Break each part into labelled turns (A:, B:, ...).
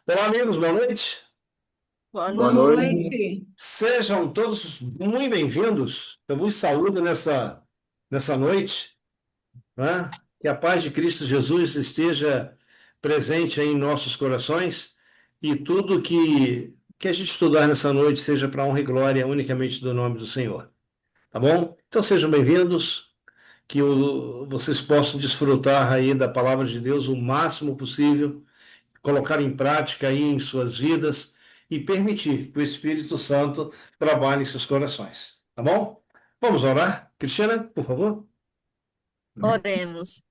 A: Olá, amigos, boa noite.
B: Boa
C: Boa
D: Boa
C: noite.
B: noite.
D: noite.
A: Sejam todos muito bem-vindos. Eu vos saúdo nessa noite, né? Que a paz de Cristo Jesus esteja presente aí em nossos corações e tudo que a gente estudar nessa noite seja para honra e glória unicamente do nome do Senhor. Tá bom? Então sejam bem-vindos, que vocês possam desfrutar aí da palavra de Deus o máximo possível, colocar em prática aí em suas vidas e permitir que o Espírito Santo trabalhe em seus corações. Tá bom? Vamos orar? Cristiana, por favor.
B: Oremos.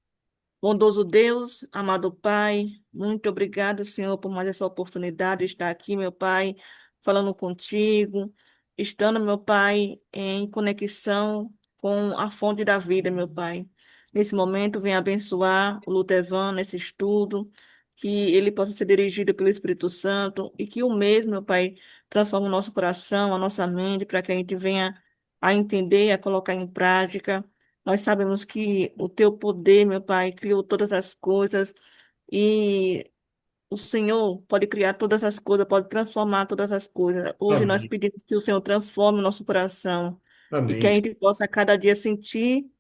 B: Bondoso Deus, amado Pai, muito obrigado, Senhor, por mais essa oportunidade de estar aqui, meu Pai, falando contigo, estando, meu Pai, em conexão com a fonte da vida, meu Pai. Nesse momento, venha abençoar o Lutevan nesse estudo, que ele possa ser dirigido pelo Espírito Santo e que o mesmo, meu Pai, transforme o nosso coração, a nossa mente, para que a gente venha a entender, a colocar em prática. Nós sabemos que o teu poder, meu Pai, criou todas as coisas e o Senhor pode criar todas as coisas, pode transformar todas as coisas. Hoje nós
A: Amém.
B: pedimos que o Senhor transforme o nosso coração e que a
A: Amém.
B: gente possa cada dia sentir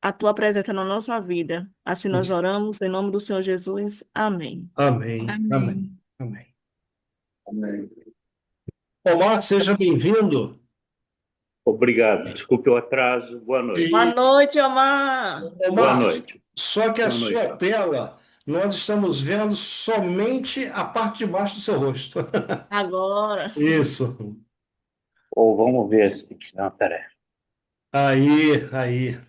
B: a tua presença na nossa vida. Assim nós oramos em nome do Senhor Jesus. Amém.
A: Amém. Amém.
D: Amém.
A: Amém.
C: Amém.
A: Omar, seja bem-vindo.
C: Obrigado. Desculpe o atraso. Boa
B: Boa
C: noite.
A: E,
B: noite, Omar.
C: Boa
A: Omar,
C: noite.
A: só que a
C: Boa noite.
A: sua tela, nós estamos vendo somente a parte de baixo do seu rosto.
B: Agora.
A: Isso.
C: Ou vamos ver se não, peraí.
A: Aí.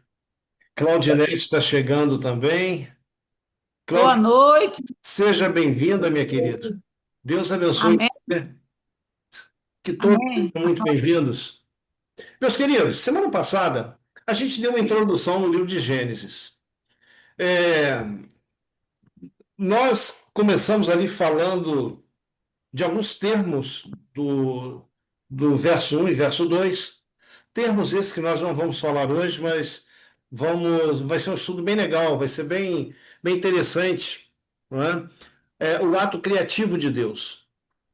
A: Claudinete está chegando também.
D: Boa
A: Claudinete,
D: noite.
A: seja bem-vinda, minha querida. Deus abençoe
D: Amém.
A: você. Que todos
D: Amém.
A: sejam muito bem-vindos. Meus queridos, semana passada a gente deu uma introdução no livro de Gênesis. É, nós começamos ali falando de alguns termos do verso um e verso 2. Termos esses que nós não vamos falar hoje, mas vai ser um estudo bem legal, vai ser bem interessante, não é? O ato criativo de Deus.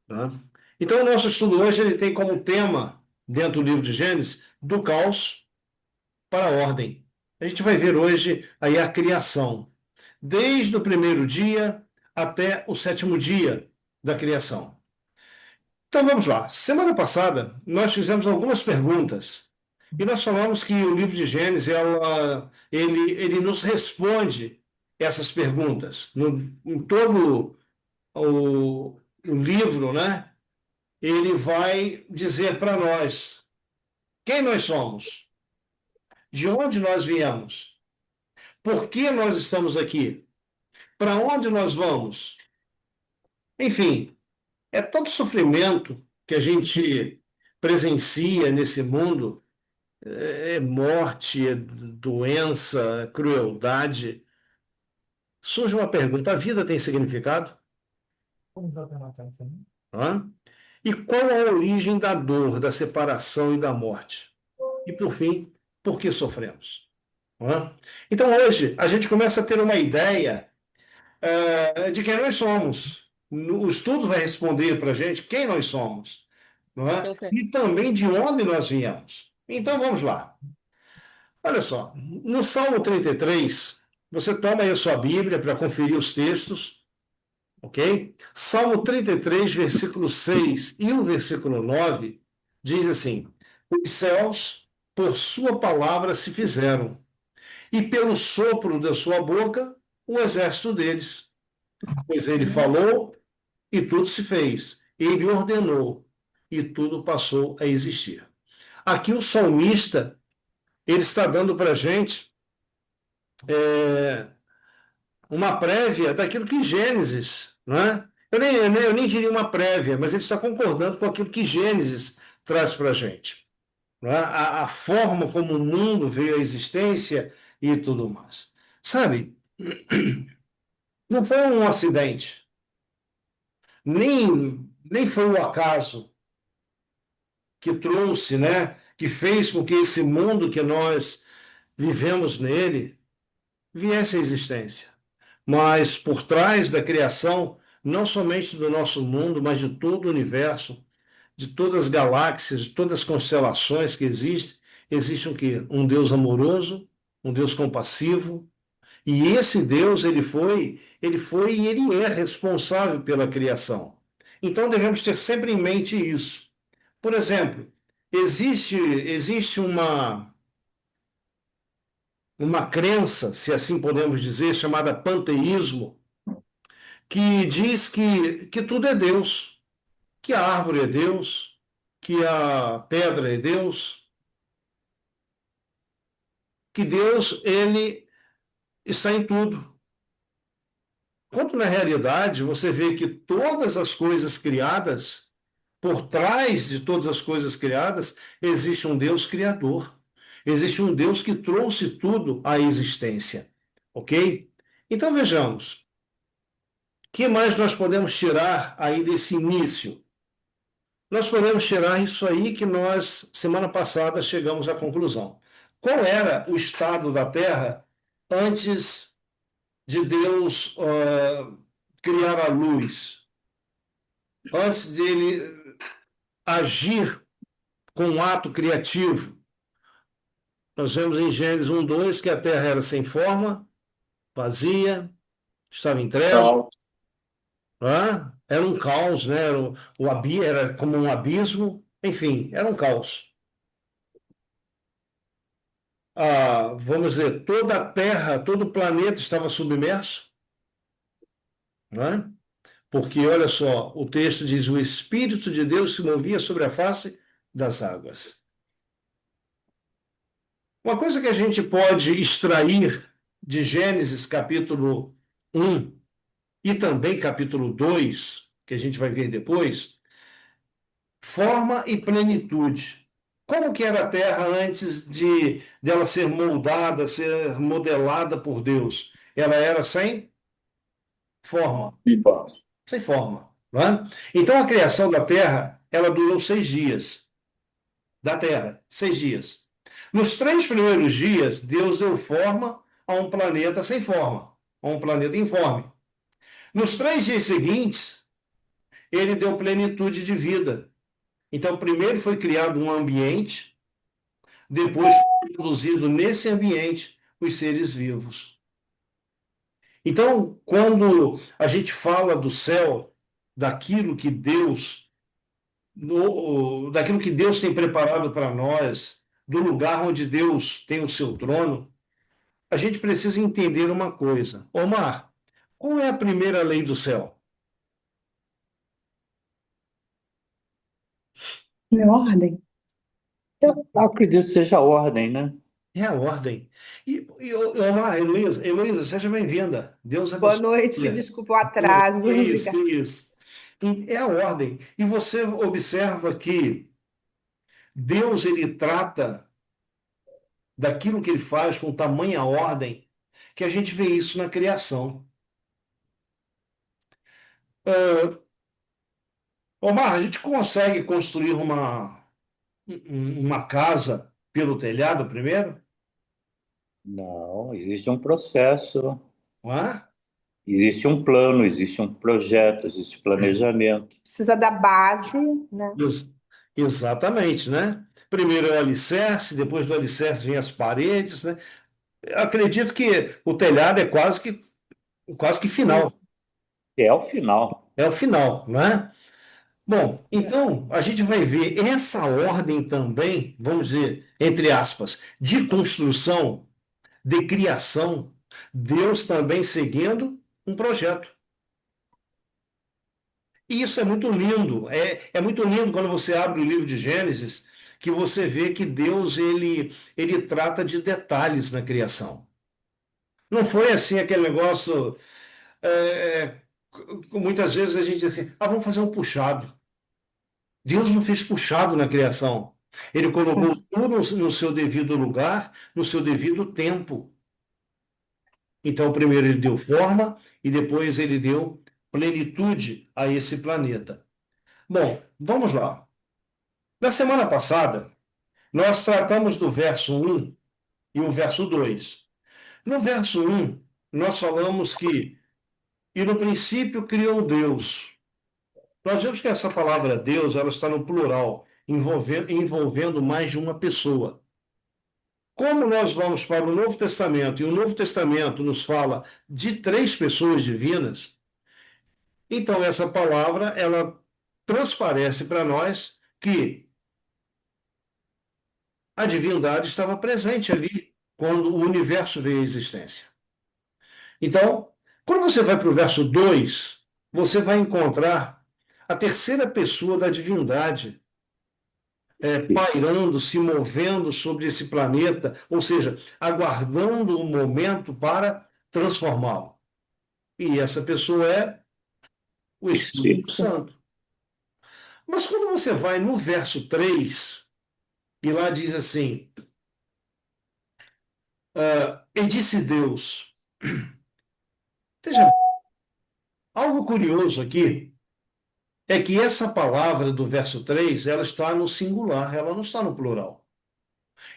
A: Tá? Então, o nosso estudo hoje ele tem como tema, dentro do livro de Gênesis, do caos para a ordem. A gente vai ver hoje aí a criação, desde o primeiro dia até o sétimo dia da criação. Então vamos lá. Semana passada nós fizemos algumas perguntas e nós falamos que o livro de Gênesis ele nos responde essas perguntas. Em todo o livro, né? Ele vai dizer para nós quem nós somos, de onde nós viemos, por que nós estamos aqui, para onde nós vamos. Enfim, é tanto sofrimento que a gente presencia nesse mundo, morte, doença, crueldade. Surge uma pergunta: a vida tem significado? Hã? E qual a origem da dor, da separação e da morte? E, por fim, por que sofremos? Hã? Então, hoje, a gente começa a ter uma ideia de quem nós somos. O estudo vai responder para a gente quem nós somos, não é?
B: Eu quero.
A: E também de onde nós viemos. Então, vamos lá. Olha só, no Salmo 33, você toma aí a sua Bíblia para conferir os textos, ok? Salmo 33, versículo 6 e o versículo 9 diz assim: os céus, por sua palavra, se fizeram, e pelo sopro da sua boca, o exército deles. Pois ele falou e tudo se fez. Ele ordenou e tudo passou a existir. Aqui o salmista, ele está dando para a gente uma prévia daquilo que Gênesis, não é? Eu nem diria uma prévia, mas ele está concordando com aquilo que Gênesis traz para a gente. Não é? A forma como o mundo veio à existência e tudo mais. Sabe, não foi um acidente, nem foi o acaso que trouxe, né, que fez com que esse mundo que nós vivemos nele viesse à existência. Mas por trás da criação não somente do nosso mundo, mas de todo o universo, de todas as galáxias, de todas as constelações que existem, existe um quê? Um Deus amoroso, um Deus compassivo, e esse Deus, ele foi e ele é responsável pela criação. Então devemos ter sempre em mente isso. Por exemplo, existe uma crença, se assim podemos dizer, chamada panteísmo, que diz que tudo é Deus, que a árvore é Deus, que a pedra é Deus, que Deus, ele está em tudo. Quando na realidade você vê que todas as coisas criadas, por trás de todas as coisas criadas, existe um Deus criador. Existe um Deus que trouxe tudo à existência. Ok? Então vejamos. O que mais nós podemos tirar aí desse início? Nós podemos tirar isso aí que nós, semana passada, chegamos à conclusão. Qual era o estado da Terra antes de Deus criar a luz? Antes de ele agir com um ato criativo? Nós vemos em Gênesis 1:2 que a Terra era sem forma, vazia, estava em trevas,
C: Então,
A: né? Era um caos, né? Era como um abismo, enfim, era um caos. Vamos dizer, toda a Terra, todo o planeta estava submerso, né? Porque, olha só, o texto diz: o Espírito de Deus se movia sobre a face das águas. Uma coisa que a gente pode extrair de Gênesis capítulo 1 e também capítulo 2, que a gente vai ver depois, forma e plenitude. Como que era a Terra antes de dela ser moldada, ser modelada por Deus? Ela era sem forma, sem forma, não é? Então a criação da Terra, ela durou 6 dias. Da Terra, 6 dias. Nos 3 primeiros dias, Deus deu forma a um planeta sem forma, a um planeta informe. Nos 3 dias seguintes, ele deu plenitude de vida. Então, primeiro foi criado um ambiente, depois foi produzido nesse ambiente os seres vivos. Então, quando a gente fala do céu, daquilo que Deus, daquilo que Deus tem preparado para nós, do lugar onde Deus tem o seu trono, a gente precisa entender uma coisa. Omar, qual é a primeira lei do céu?
D: Em ordem.
C: eu acredito que seja a ordem, né?
A: É a ordem. Omar, Heloísa, seja bem-vinda. Deus
D: Boa
A: abençoe
D: noite,
A: você.
D: desculpa o atraso.
A: Que isso, que
D: Obrigada.
A: isso. É a ordem. E você observa que Deus, ele trata daquilo que ele faz com tamanha ordem, que a gente vê isso na criação. Ah, Omar, a gente consegue construir uma casa pelo telhado primeiro?
C: Não, existe um processo,
A: Não é?
C: existe um plano, existe um projeto, existe planejamento.
D: Precisa da base, né?
A: Ex- Exatamente, né? Primeiro é o alicerce, depois do alicerce vem as paredes, né? Eu acredito que o telhado é quase que final.
C: É o final.
A: É o final, né? Bom, então a gente vai ver essa ordem também, vamos dizer, entre aspas, de construção, de criação, Deus também seguindo um projeto. E isso é muito lindo. É muito lindo quando você abre o livro de Gênesis, que você vê que Deus ele trata de detalhes na criação. Não foi assim aquele negócio. é, Muitas vezes a gente diz assim: vamos fazer um puxado. Deus não fez puxado na criação. Ele colocou tudo no seu devido lugar, no seu devido tempo. Então, primeiro ele deu forma e depois ele deu plenitude a esse planeta. Bom, vamos lá. Na semana passada, nós tratamos do verso 1 e o verso 2. No verso 1, nós falamos que e no princípio criou Deus. Nós vemos que essa palavra Deus, ela está no plural, envolvendo mais de uma pessoa. Como nós vamos para o Novo Testamento, e o Novo Testamento nos fala de três pessoas divinas, então essa palavra, ela transparece para nós que a divindade estava presente ali quando o universo veio à existência. Então, quando você vai para o verso 2, você vai encontrar a terceira pessoa da divindade pairando, se movendo sobre esse planeta, ou seja, aguardando o momento para transformá-lo. E essa pessoa é o Espírito Santo. Mas quando você vai no verso 3, e lá diz assim: e disse Deus. Veja, algo curioso aqui é que essa palavra do verso 3 ela está no singular, ela não está no plural.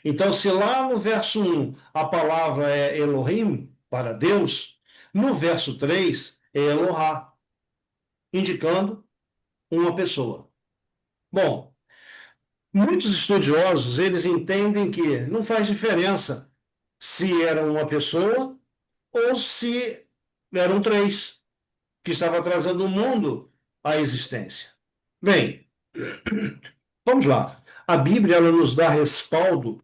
A: Então, se lá no verso 1 a palavra é Elohim, para Deus, no verso 3 é Elohá, indicando uma pessoa. Bom, muitos estudiosos, eles entendem que não faz diferença se era uma pessoa ou se eram três, que estava trazendo o mundo à existência. Bem, vamos lá. A Bíblia ela nos dá respaldo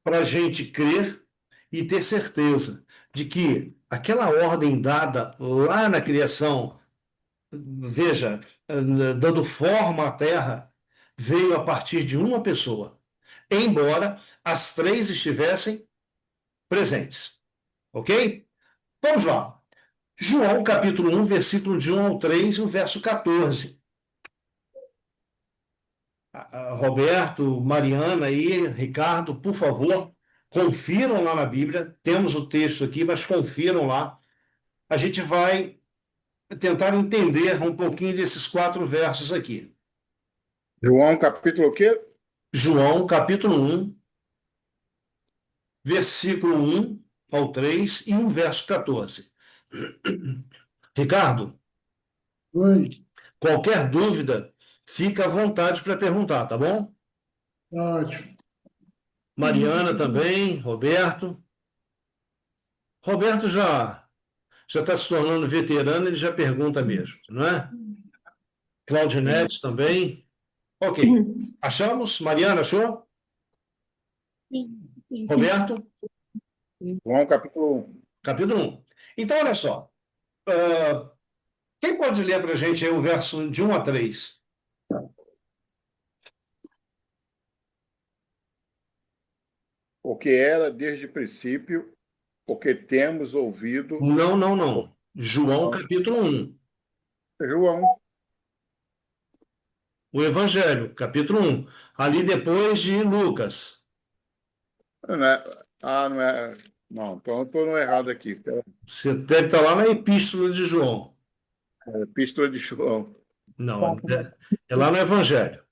A: para a gente crer e ter certeza de que aquela ordem dada lá na criação, veja, dando forma à terra, veio a partir de uma pessoa, embora as três estivessem presentes. Ok? Vamos lá. João, capítulo 1, versículo de 1 ao 3 e o verso 14. Roberto, Mariana e Ricardo, por favor, confiram lá na Bíblia. Temos o texto aqui, mas confiram lá. A gente vai tentar entender um pouquinho desses 4 versos aqui.
E: João, capítulo o quê?
A: João, capítulo 1, versículo 1 ao 3 e o verso 14. Ricardo,
F: Oi,
A: qualquer dúvida, fica à vontade para perguntar, tá bom?
F: ótimo.
A: Mariana também, Roberto. Roberto já está se tornando veterano, ele já pergunta mesmo, não é? Claudinete também. Ok. Achamos? Mariana, achou? Roberto?
E: João, capítulo 1.
A: Capítulo 1. Então, olha só. Quem pode ler para a gente aí o verso de 1 a 3?
E: O que era desde o princípio, o que temos ouvido.
A: Não, não, não. João, capítulo 1.
E: João,
A: O Evangelho, capítulo 1. Ali depois de Lucas.
E: não é, não é. Não, então eu estou no errado aqui.
A: Você deve estar lá na Epístola de João.
E: Epístola de João.
A: Não, é lá no Evangelho.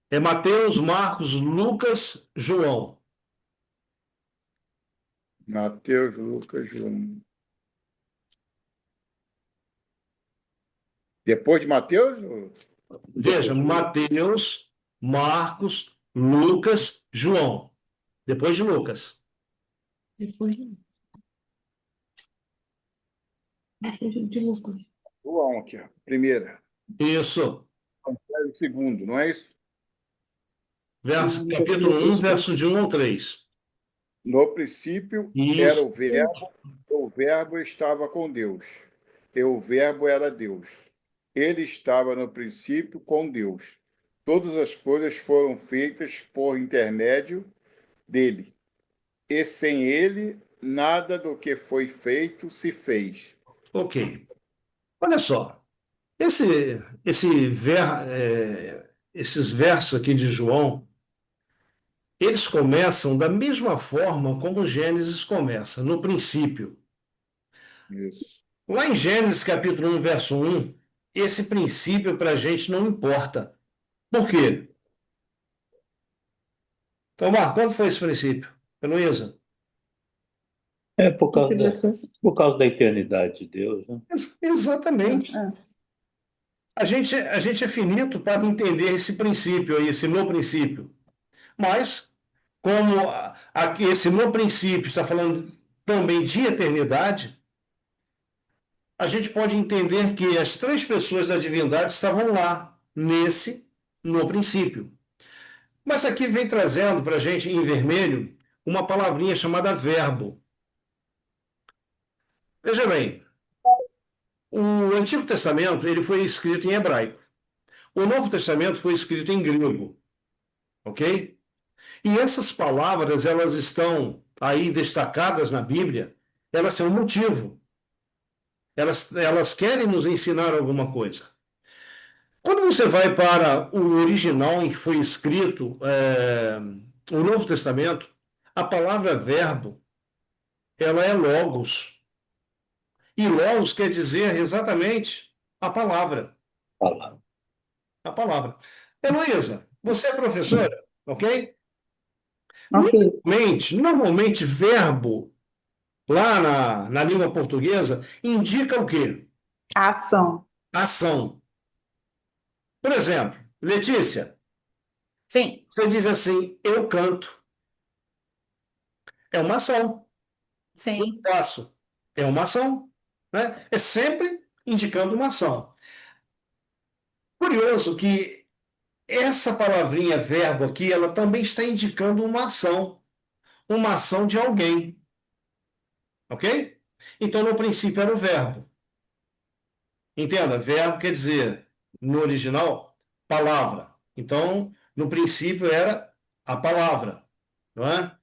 A: É Mateus, Marcos, Lucas, João.
E: Mateus, Lucas, João. Depois de Mateus?
A: Veja, Mateus, Marcos, Lucas, João. Depois de Lucas.
F: Depois de Lucas.
E: João aqui, ó. Primeira.
A: Isso.
E: O segundo, não é isso?
A: Capítulo 1, verso de 1 ao 3.
E: No princípio era o verbo estava com Deus, e o verbo era Deus. Ele estava no princípio com Deus. Todas as coisas foram feitas por intermédio dele, e sem ele nada do que foi feito se fez.
A: Ok. Olha só. Esses versos aqui de João, eles começam da mesma forma como Gênesis começa, no princípio.
E: Isso.
A: Lá em Gênesis capítulo 1, verso 1, esse princípio para a gente não importa. Por quê? Então, Marco, quando foi esse princípio? Heloísa?
C: É por causa da eternidade de Deus, né?
A: Exatamente. A gente é finito para entender esse princípio aí, esse no princípio. Mas, como aqui esse no princípio está falando também de eternidade, a gente pode entender que as três pessoas da divindade estavam lá, no princípio. Mas aqui vem trazendo para a gente, em vermelho, uma palavrinha chamada verbo. Veja bem, o Antigo Testamento ele foi escrito em hebraico. O Novo Testamento foi escrito em grego, ok? E essas palavras, elas estão aí destacadas na Bíblia, elas têm um motivo. Elas querem nos ensinar alguma coisa. Quando você vai para o original em que foi escrito o Novo Testamento, a palavra verbo, ela é logos. E logos quer dizer exatamente a palavra.
C: Fala.
B: É
A: A palavra. Heloísa, você é professora, ok?
D: Ok.
A: Normalmente, verbo, lá na língua portuguesa, indica o quê?
D: Ação.
A: Ação. Por exemplo, Letícia,
G: Sim,
A: você diz assim, eu canto. É uma ação. Eu
G: sim.
A: faço. É uma ação. Né? É sempre indicando uma ação. Curioso que essa palavrinha verbo aqui, ela também está indicando uma ação. Uma ação de alguém. Ok? Então, no princípio, era o verbo. Entenda, verbo quer dizer, no original, palavra. Então, no princípio era a palavra, não é?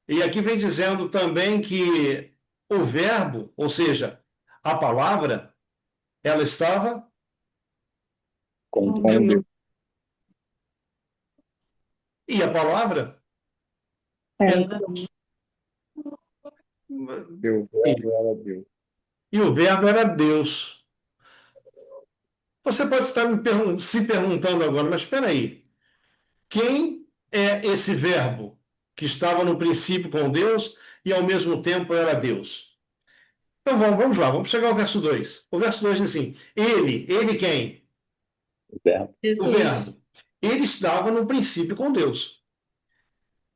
A: E aqui vem dizendo também que o verbo, ou seja, a palavra, ela estava
C: Com
E: Com
C: Deus.
E: Deus.
A: e a palavra
D: É.
E: Eu verbo era Deus.
A: e o verbo era Deus. Você pode estar se perguntando agora, mas espera aí, quem é esse verbo que estava no princípio com Deus e ao mesmo tempo era Deus? Então vamos lá, vamos chegar ao verso 2. O verso 2 diz assim: ele quem?
C: O verbo.
A: O
G: Jesus.
A: verbo. Ele estava no princípio com Deus.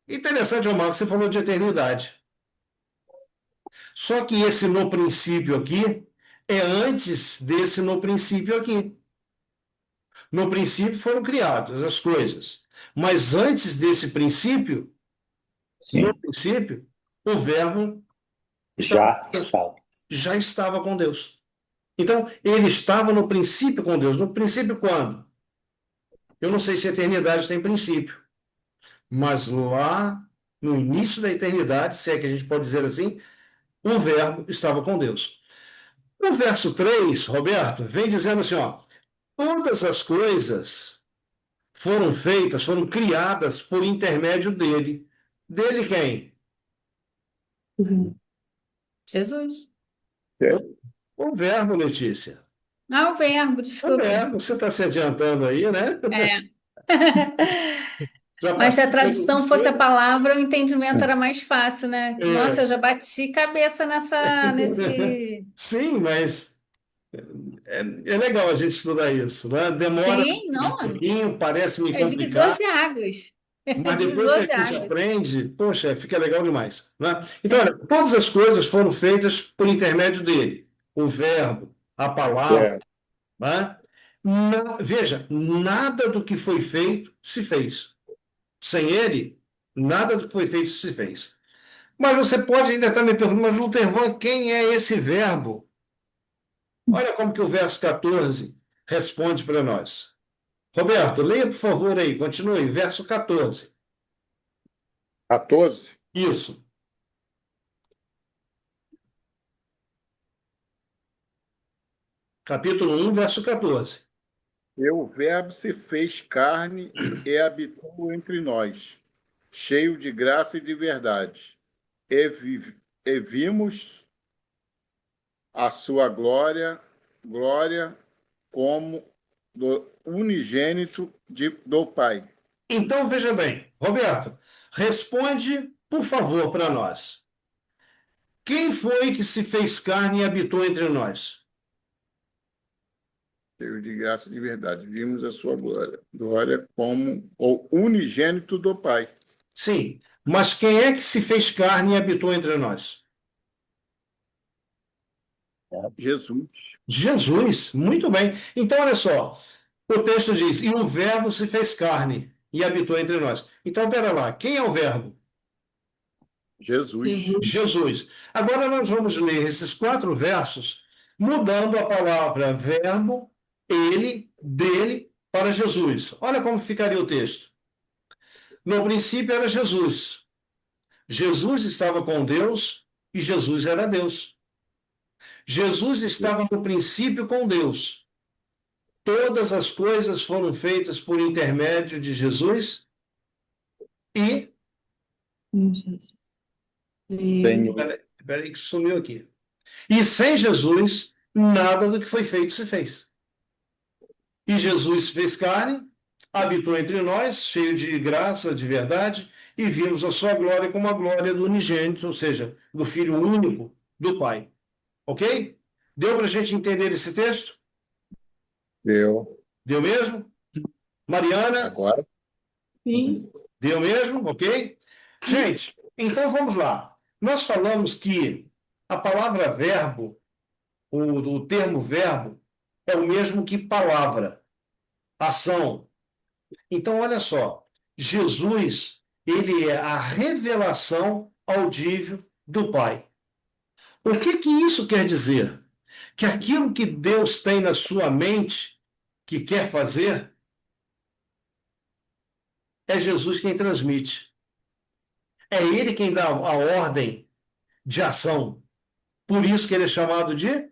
A: Interessante, Omar, que você falou de eternidade. Só que esse no princípio aqui é antes desse no princípio aqui. No princípio foram criadas as coisas. Mas antes desse princípio, no
C: Sim,
A: princípio, o verbo
C: já estava.
A: já estava com Deus. Então, ele estava no princípio com Deus. No princípio quando? Eu não sei se a eternidade tem princípio, mas lá no início da eternidade, se é que a gente pode dizer assim, o verbo estava com Deus. O verso 3, Roberto, vem dizendo assim, ó, todas as coisas foram feitas, foram criadas por intermédio dele. Dele quem?
G: Jesus.
E: É.
A: O verbo, Letícia.
G: Ah, o verbo,
A: O
G: desculpa.
A: verbo, você está se adiantando aí, né?
G: É.
A: Já
G: Mas se a
A: passou
G: tradução fosse a palavra, o entendimento era mais fácil, né? Nossa, eu
A: é.
G: já bati cabeça nesse.
A: Sim, mas é legal a gente estudar isso, né? Demora
G: Sim,
A: um
G: não,
A: pouquinho, parece meio
G: é divisor
A: complicado,
G: de águas. É
A: mas depois que
G: divisor
A: a
G: de
A: gente
G: águas.
A: aprende, poxa, fica legal demais, né? Então, olha,
G: Sim,
A: todas as coisas foram feitas por intermédio dele. O verbo, a palavra,
E: É.
A: né? Veja, nada do que foi feito se fez. Sem ele, nada do que foi feito se fez. Mas você pode ainda estar me perguntando, mas Lutervan, quem é esse verbo? Olha como que o verso 14 responde para nós. Roberto, leia, por favor, aí, continue, verso 14.
E: 14.
A: Isso, capítulo 1, verso 14.
E: E o verbo se fez carne e habitou entre nós, cheio de graça e de verdade. E vimos a sua glória como do unigênito do Pai.
A: Então, veja bem, Roberto, responde, por favor, para nós. Quem foi que se fez carne e habitou entre nós?
E: Cheio de graça e de verdade. Vimos a sua glória. Glória como o unigênito do Pai.
A: Sim, mas quem é que se fez carne e habitou entre nós?
E: Jesus.
A: Jesus, muito bem. Então, olha só, o texto diz, e o verbo se fez carne e habitou entre nós. Então, pera lá, quem é o verbo?
E: Jesus.
A: Jesus. Agora nós vamos ler esses 4 versos, mudando a palavra verbo, ele, dele, para Jesus. Olha como ficaria o texto. No princípio era Jesus. Jesus estava com Deus e Jesus era Deus. Jesus estava no princípio com Deus. Todas as coisas foram feitas por intermédio de Jesus e...
E: Senhor.
A: Peraí que sumiu aqui. E sem Jesus, nada do que foi feito se fez. E Jesus fez carne, habitou entre nós, cheio de graça, de verdade, e vimos a sua glória como a glória do unigênito, ou seja, do Filho único do Pai. Ok? Deu para a gente entender esse texto?
E: Deu.
A: Deu mesmo? Mariana?
E: Agora?
F: Sim.
A: Deu mesmo? Ok? Gente, então vamos lá. Nós falamos que a palavra verbo, o termo verbo, é o mesmo que palavra, ação. Então, olha só, Jesus, ele é a revelação audível do Pai. O que que isso quer dizer? Que aquilo que Deus tem na sua mente, que quer fazer, é Jesus quem transmite. É ele quem dá a ordem de ação. Por isso que ele é chamado de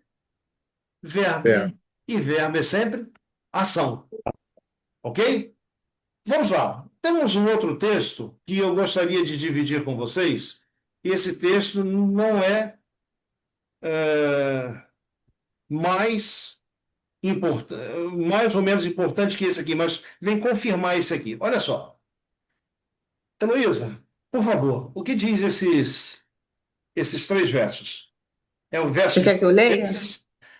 A: verbo.
E: É.
A: E verbo é sempre ação. Ok? Vamos lá. Temos um outro texto que eu gostaria de dividir com vocês. E esse texto não é, mais mais ou menos importante que esse aqui, mas vem confirmar esse aqui. Olha só. Heloísa, por favor, o que diz esses 3 versos? É o verso
D: Você quer que eu leia?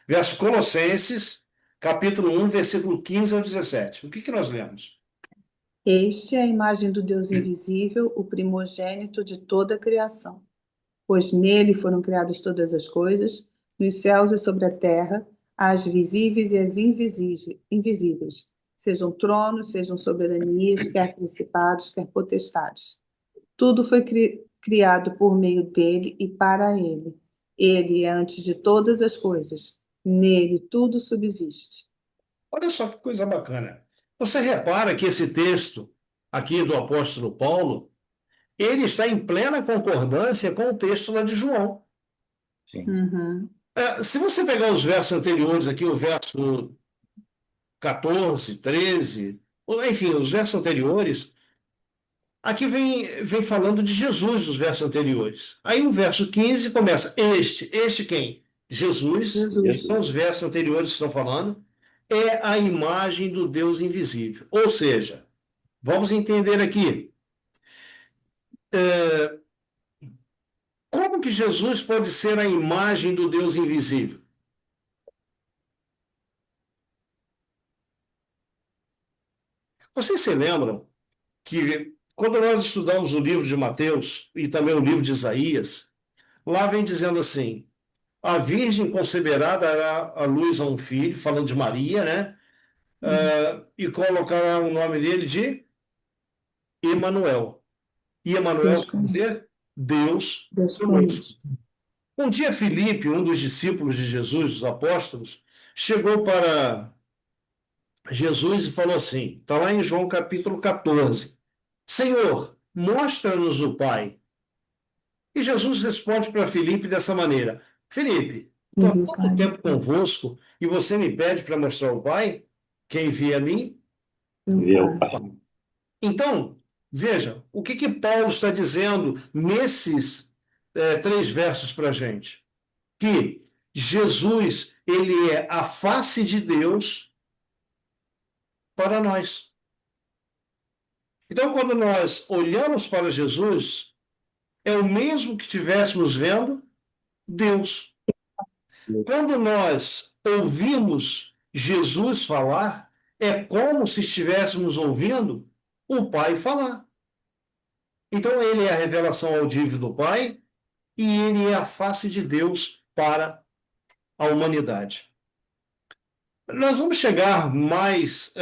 A: verso Colossenses, capítulo 1, versículo 15 ao 17. O que que nós lemos?
D: Este é a imagem do Deus invisível, o primogênito de toda a criação. Pois nele foram criadas todas as coisas, nos céus e sobre a terra, as visíveis e as invisíveis, sejam tronos, sejam soberanias, quer principados, quer potestades. Tudo foi criado por meio dele e para ele. Ele é antes de todas as coisas. Nele tudo subsiste.
A: Olha só que coisa bacana. Você repara que esse texto aqui do apóstolo Paulo, ele está em plena concordância com o texto lá de João.
C: Sim.
D: Uhum.
A: Se você pegar os versos anteriores aqui, o verso 14, 13, enfim, os versos anteriores, aqui vem falando de Jesus, os versos anteriores. Aí o verso 15 começa, este quem? Jesus,
D: Jesus.
A: são os versos anteriores que estão falando, é a imagem do Deus invisível. Ou seja, vamos entender aqui, como que Jesus pode ser a imagem do Deus invisível? Vocês se lembram que quando nós estudamos o livro de Mateus e também o livro de Isaías, lá vem dizendo assim, a virgem conceberá, dará à luz a um filho, falando de Maria, né? E colocará o nome dele de Emanuel. E Emanuel quer dizer Deus conosco. Um dia Filipe, um dos discípulos de Jesus, dos apóstolos, chegou para Jesus e falou assim, está lá em João capítulo 14, Senhor, mostra-nos o Pai. E Jesus responde para Filipe dessa maneira, Filipe, estou há tanto tempo convosco e você me pede para mostrar o Pai? Quem vê a mim?
C: Vê o Pai.
A: Então, veja, o que Paulo está dizendo nesses 3 versos para a gente? Que Jesus, ele é a face de Deus para nós. Então, quando nós olhamos para Jesus, é o mesmo que estivéssemos vendo Deus. Quando nós ouvimos Jesus falar, é como se estivéssemos ouvindo o Pai falar. Então, ele é a revelação audível do Pai e ele é a face de Deus para a humanidade. Nós vamos chegar mais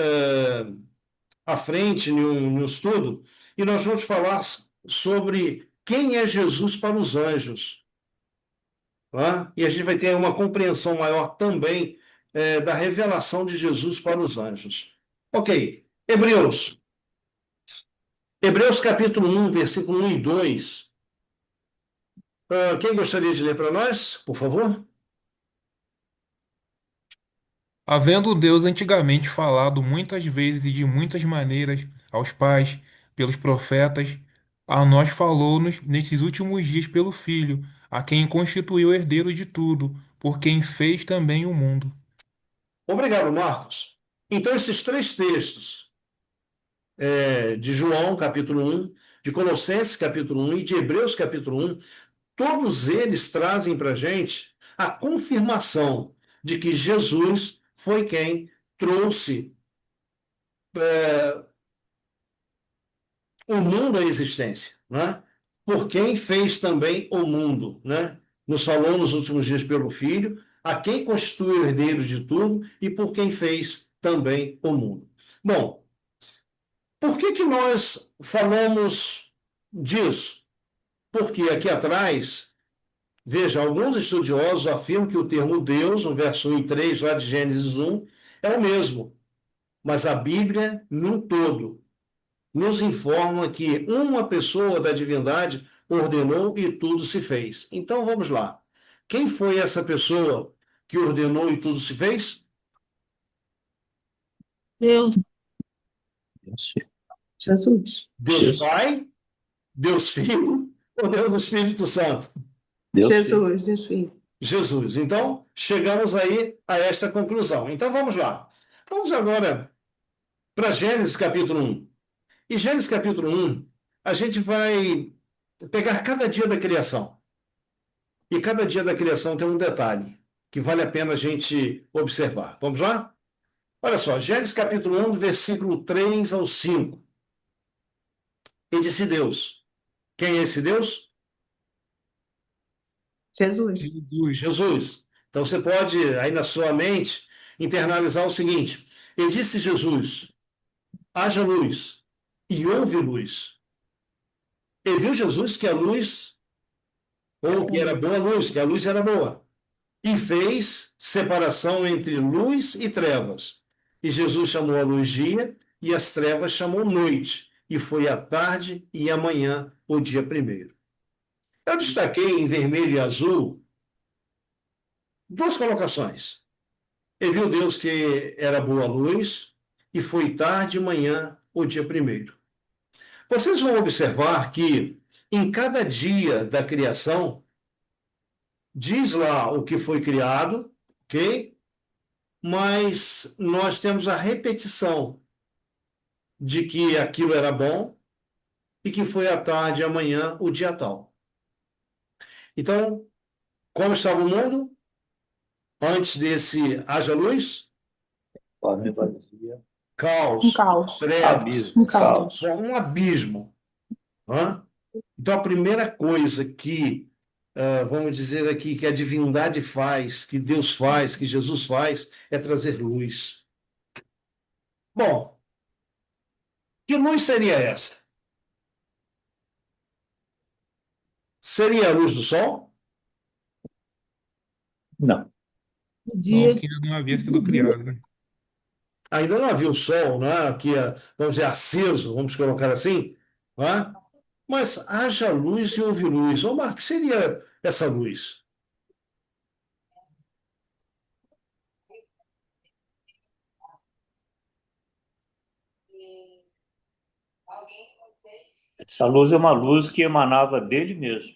A: à frente em um estudo e nós vamos falar sobre quem é Jesus para os anjos. Tá? E a gente vai ter uma compreensão maior também da revelação de Jesus para os anjos. Ok, Hebreus. Hebreus capítulo 1, versículo 1 e 2. Quem gostaria de ler para nós, por favor?
H: Havendo Deus antigamente falado muitas vezes e de muitas maneiras aos pais, pelos profetas, a nós falou-nos nesses últimos dias pelo Filho, a quem constituiu herdeiro de tudo, por quem fez também o mundo.
A: Obrigado, Marcos. Então, esses três textos, de João, capítulo 1, de Colossenses, capítulo 1 e de Hebreus, capítulo 1, todos eles trazem para a gente a confirmação de que Jesus foi quem trouxe o mundo à existência, né? Por quem fez também o mundo, né? Nos falou nos últimos dias pelo Filho, a quem constitui o herdeiro de tudo e por quem fez também o mundo. Bom, por que nós falamos disso? Porque aqui atrás, veja, alguns estudiosos afirmam que o termo Deus, no verso 1 e 3, lá de Gênesis 1, é o mesmo, mas a Bíblia, num todo, nos informa que uma pessoa da divindade ordenou e tudo se fez. Então vamos lá. Quem foi essa pessoa que ordenou e tudo se fez?
F: Deus.
D: Jesus.
A: Deus Pai, Deus Filho ou Deus Espírito Santo?
D: Jesus, Deus Filho.
A: Jesus. Então, chegamos aí a esta conclusão. Então vamos lá. Vamos agora para Gênesis capítulo 1. E Gênesis capítulo 1, a gente vai pegar cada dia da criação. E cada dia da criação tem um detalhe que vale a pena a gente observar. Vamos lá? Olha só, Gênesis capítulo 1, do versículo 3 ao 5. E disse Deus. Quem é esse Deus?
D: Jesus.
A: Jesus. Então você pode, aí na sua mente, internalizar o seguinte: e disse Jesus, haja luz, e houve luz. E viu Jesus que a luz, ou que era boa luz, que a luz era boa, e fez separação entre luz e trevas. E Jesus chamou a luz dia, e as trevas chamou noite, e foi a tarde e a manhã, o dia primeiro. Eu destaquei em vermelho e azul duas colocações. E viu Deus que era boa luz, e foi tarde e manhã, o dia primeiro. Vocês vão observar que em cada dia da criação, diz lá o que foi criado, ok? Mas nós temos a repetição de que aquilo era bom e que foi à tarde e amanhã o dia tal. Então, como estava o mundo antes desse haja luz? Caos,
D: caos.
A: trevas,
C: Caos.
A: um abismo. Hã? Então, a primeira coisa que, vamos dizer aqui, que a divindade faz, que Deus faz, que Jesus faz, é trazer luz. Bom, que luz seria essa? Seria a luz do sol?
C: Não.
F: O
H: Não,
F: dia
H: que não havia sido criado, né?
A: Ainda não havia o sol, né? Aqui, vamos dizer, aceso, vamos colocar assim, né? Mas haja luz e houve luz. Ô, Marco, o que seria essa luz?
C: Essa luz é uma luz que emanava dele mesmo.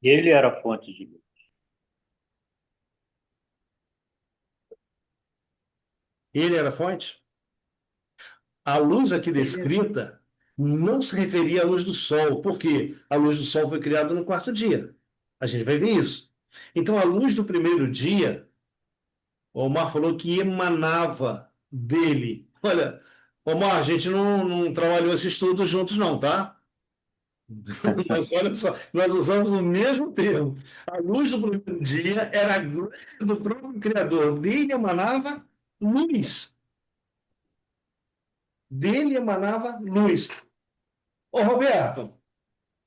C: Ele era a fonte de luz.
A: Ele era a fonte? A luz aqui descrita não se referia à luz do sol, porque a luz do sol foi criada no quarto dia. A gente vai ver isso. Então, a luz do primeiro dia, o Omar falou que emanava dele. Olha, Omar, a gente não trabalhou esse estudo juntos, não, tá? Mas olha só, nós usamos o mesmo termo. A luz do primeiro dia era a glória do próprio Criador. Dele emanava luz. Dele emanava luz. Ô, Roberto,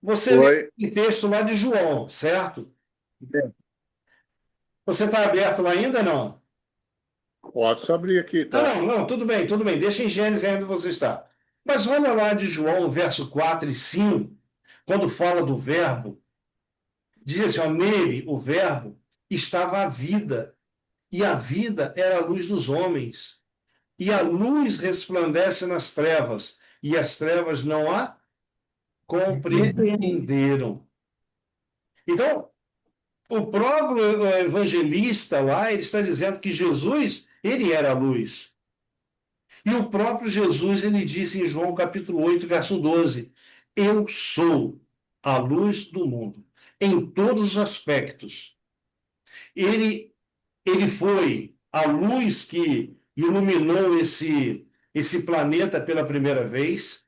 A: você leu
E: Oi.
A: esse texto lá de João, certo? Você está aberto lá ainda, não?
E: Pode abrir aqui,
A: Não,
E: tá?
A: não, não, tudo bem, tudo bem. Deixa em Gênesis aí onde você está. Mas olha lá de João, verso 4 e 5, quando fala do verbo, diz assim, ó, nele, o verbo, estava a vida, e a vida era a luz dos homens. E a luz resplandece nas trevas, e as trevas não a compreenderam. Então, o próprio evangelista lá, ele está dizendo que Jesus, ele era a luz. E o próprio Jesus, ele disse em João capítulo 8, verso 12: Eu sou a luz do mundo, em todos os aspectos. Ele, ele foi a luz que iluminou esse planeta pela primeira vez.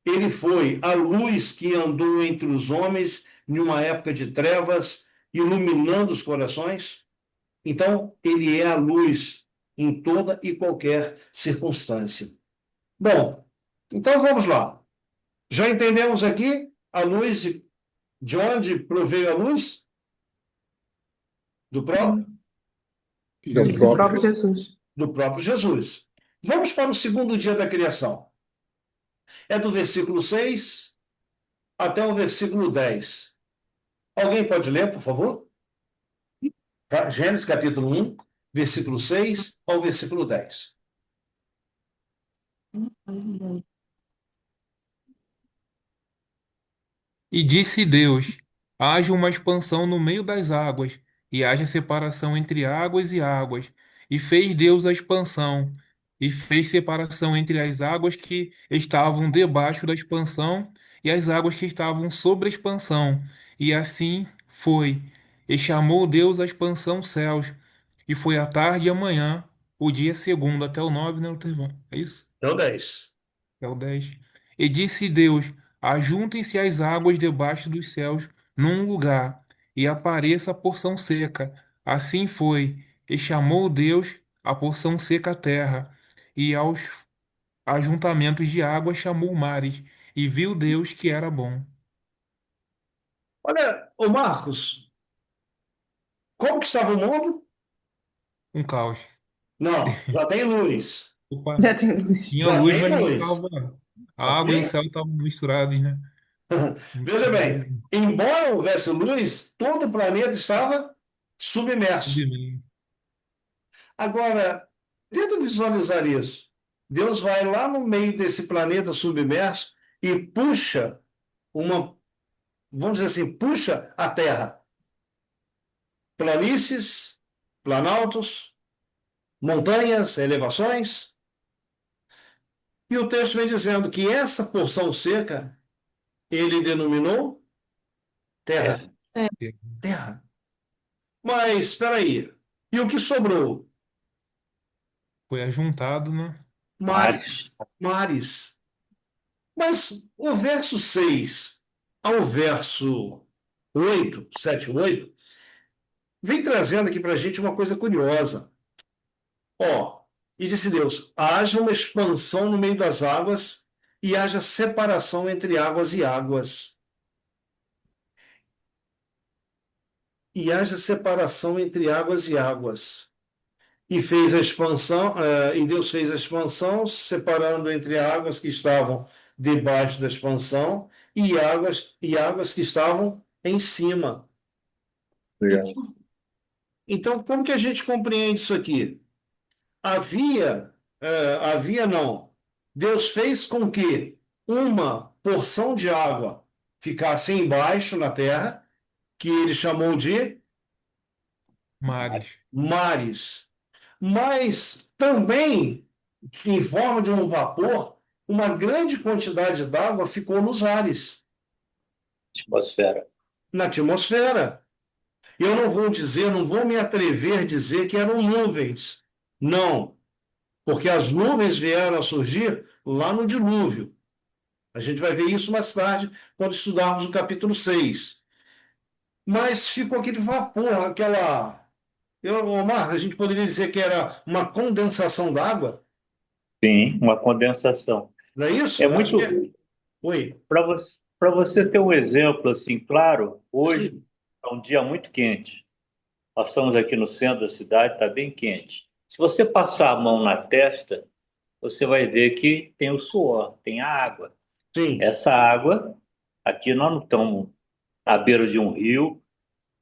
A: Ele foi a luz que andou entre os homens em uma época de trevas, iluminando os corações. Então, ele é a luz em toda e qualquer circunstância. Bom, então vamos lá. Já entendemos aqui a luz de onde proveio a luz? Do próprio,
E: Do
D: Do
E: próprio.
D: próprio Jesus.
A: do próprio Jesus. Vamos para o segundo dia da criação. É do versículo 6 até o versículo 10. Alguém pode ler, por favor? Gênesis capítulo 1, versículo 6 ao versículo 10.
H: E disse Deus: haja uma expansão no meio das águas, e haja separação entre águas e águas. E fez Deus a expansão, e fez separação entre as águas que estavam debaixo da expansão e as águas que estavam sobre a expansão. E assim foi. E chamou Deus a expansão céus. E foi a tarde e a manhã, o dia segundo, até o 9, né, Lutevão? É isso?
A: É o 10.
H: É o 10. E disse Deus: ajuntem-se as águas debaixo dos céus num lugar, e apareça a porção seca. Assim foi. E chamou Deus a porção seca a terra, e aos ajuntamentos de água chamou mares. E viu Deus que era bom.
A: Olha, ô Marcos, como que estava o mundo?
H: Um caos.
A: Não, já tem luz.
H: Opa,
D: Já tem luz.
H: tinha
A: Já
H: luz,
A: tem
H: mas não
A: luz.
H: estava. A água e o
A: Ok?
H: céu estavam misturados, né? Não
A: Veja
H: tinha luz.
A: bem, embora houvesse luz, todo o planeta estava submerso.
H: Subimento.
A: Agora, tenta visualizar isso. Deus vai lá no meio desse planeta submerso e puxa uma, vamos dizer assim, puxa a Terra. Planícies, planaltos, montanhas, elevações. E o texto vem dizendo que essa porção seca ele denominou terra. Terra. Mas espera aí. E o que sobrou?
H: Foi ajuntado, né?
A: Mares. Mares. Mas o verso 6 ao verso 8, 7 8, vem trazendo aqui para a gente uma coisa curiosa. Ó, e disse Deus: haja uma expansão no meio das águas e haja separação entre águas e águas. E haja separação entre águas e águas. E fez a expansão, e Deus fez a expansão, separando entre águas que estavam debaixo da expansão e águas que estavam em cima.
E: Obrigado.
A: Então, como que a gente compreende isso aqui? Havia não. Deus fez com que uma porção de água ficasse embaixo na terra, que ele chamou de
H: Mares.
A: mares. Mas também, em forma de um vapor, uma grande quantidade d'água ficou nos ares,
C: Atmosfera.
A: na atmosfera. Eu não vou dizer, não vou me atrever a dizer que eram nuvens. Não, porque as nuvens vieram a surgir lá no dilúvio. A gente vai ver isso mais tarde, quando estudarmos o capítulo 6. Mas ficou aquele vapor, aquela. Omar, a gente poderia dizer que era uma condensação d'água,
C: Sim, uma condensação.
A: não é isso?
C: É
A: Eu acho que é.
C: muito.
A: Oi.
C: Para você ter um exemplo assim, claro, hoje
A: Sim,
C: é um dia muito quente. Nós estamos aqui no centro da cidade, está bem quente. Se você passar a mão na testa, você vai ver que tem o suor, tem a água.
A: sim,
C: Essa água, aqui nós não estamos à beira de um rio,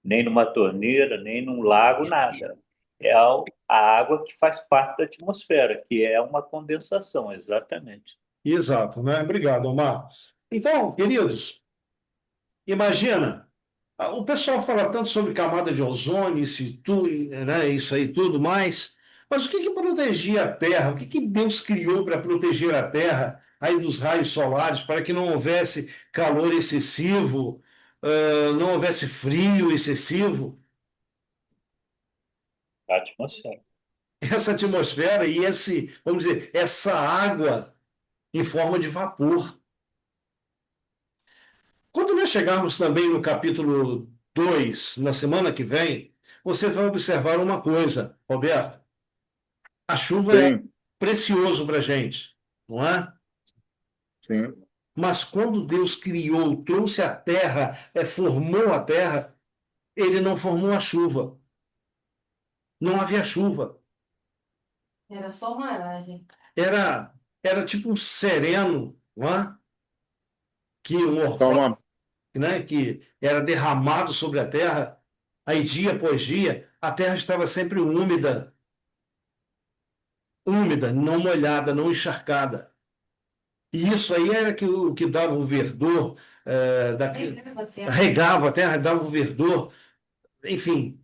C: nem numa torneira, nem num lago, nada. É a água que faz parte da atmosfera, que é uma condensação, exatamente.
A: exato, né? Obrigado, Omar. Então, queridos, imagina, o pessoal fala tanto sobre camada de ozônio, né, isso aí tudo mais, mas o que que protegia a Terra? O que que Deus criou para proteger a Terra aí dos raios solares, para que não houvesse calor excessivo, não houvesse frio excessivo?
C: A atmosfera.
A: Essa atmosfera e vamos dizer, essa água em forma de vapor. Quando nós chegarmos também no capítulo 2 na semana que vem, você vai observar uma coisa, Roberto. A chuva é
E: Sim,
A: precioso para a gente, não é?
E: sim.
A: Mas quando Deus criou, trouxe a terra, formou a terra, ele não formou a chuva. Não havia chuva.
G: Era só uma aragem.
A: Era tipo um sereno, não é? Que um
E: Então,
A: orvalho, né, que era derramado sobre a terra, aí dia após dia, a terra estava sempre úmida, úmida, não molhada, não encharcada. E isso aí era o que dava o verdor,
G: Regava a terra.
A: regava a terra, dava o verdor. Enfim,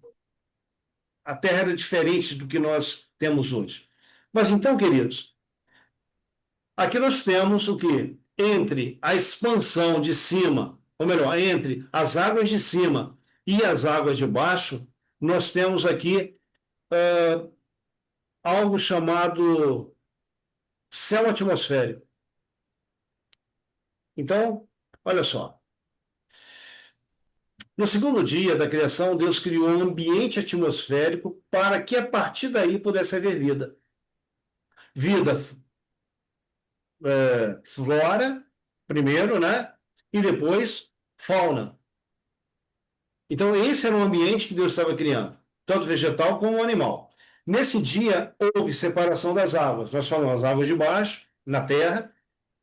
A: a terra era diferente do que nós temos hoje. Mas então, queridos, aqui nós temos o que? Entre a expansão de cima, ou melhor, entre as águas de cima e as águas de baixo, nós temos aqui algo chamado céu atmosférico. Então, olha só. No segundo dia da criação, Deus criou um ambiente atmosférico para que a partir daí pudesse haver vida. Vida, flora, primeiro, né? E depois fauna. Então, esse era o ambiente que Deus estava criando, tanto vegetal como animal. Nesse dia, houve separação das águas. Nós falamos as águas de baixo, na terra,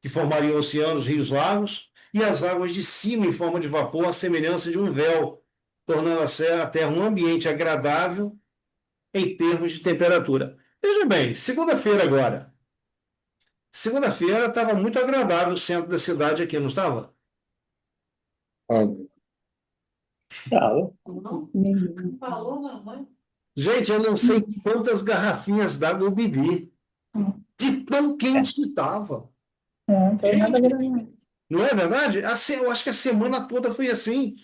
A: que formariam oceanos, rios, lagos, e as águas de cima, em forma de vapor, à semelhança de um véu, tornando a terra um ambiente agradável em termos de temperatura. Veja bem, segunda-feira agora. Segunda-feira estava muito agradável o centro da cidade aqui, não estava?
E: Ah,
C: Não,
G: Não?
D: Nenhum.
G: Falou, mamãe?
A: Gente, eu não sei quantas garrafinhas d'água eu bebi, de tão quente que estava.
D: Não tem nada
A: Gente,
D: grande.
A: não é verdade? Eu acho que a semana toda foi assim.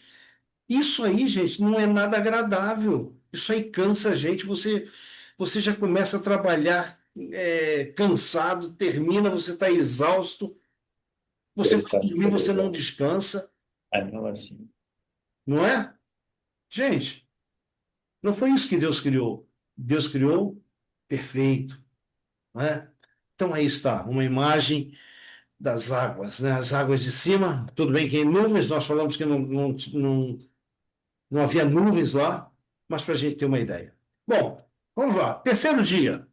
A: Isso aí, gente, não é nada agradável. Isso aí cansa a gente. Você já começa a trabalhar cansado, termina, você está exausto. Você
C: eu
A: vai
C: já
A: dormir, você não
C: não.
A: descansa,
C: Não assim.
A: não é? Gente, não foi isso que Deus criou. Deus criou perfeito, não é? Então aí está, uma imagem das águas, né? As águas de cima, tudo bem que em nuvens, nós falamos que não havia nuvens lá, mas para a gente ter uma ideia. Bom, vamos lá. Terceiro dia.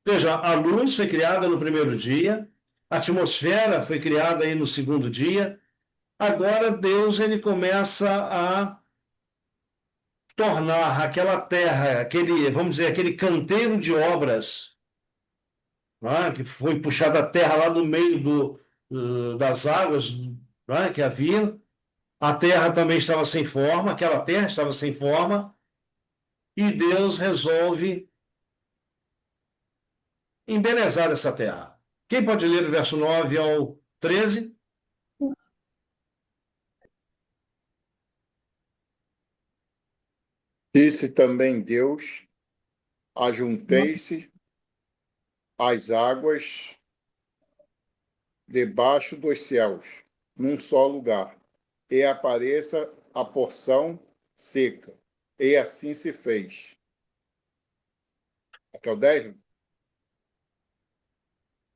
A: Veja, a luz foi criada no primeiro dia, a atmosfera foi criada aí no segundo dia. Agora Deus ele começa a tornar aquela terra, vamos dizer, aquele canteiro de obras, né, que foi puxada a terra lá no meio das águas, né, que havia. A terra também estava sem forma, aquela terra estava sem forma, e Deus resolve embelezar essa terra. Quem pode ler o verso 9 ao 13?
E: Disse também Deus: ajuntem-se as águas debaixo dos céus, num só lugar, e apareça a porção seca. E assim se fez. Até o 10?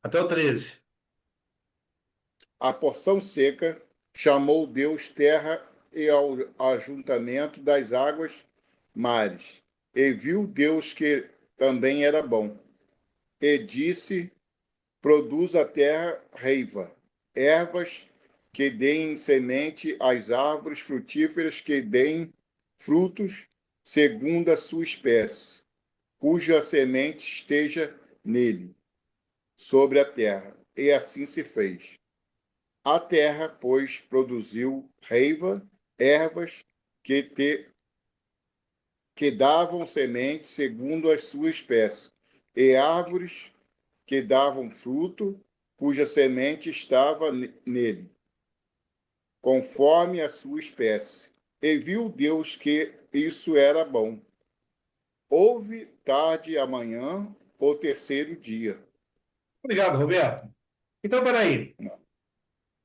A: Até o 13.
E: A porção seca chamou Deus terra e ao ajuntamento das águas mares. E viu Deus que também era bom. E disse: produz a terra reiva, ervas que deem semente às árvores frutíferas que deem frutos segundo a sua espécie, cuja semente esteja nele, sobre a terra. E assim se fez. A terra, pois, produziu reiva, ervas que davam semente segundo a sua espécie, e árvores que davam fruto, cuja semente estava nele, conforme a sua espécie. E viu Deus que isso era bom. Houve tarde e amanhã, o terceiro dia.
A: Obrigado, Roberto. Então, peraí.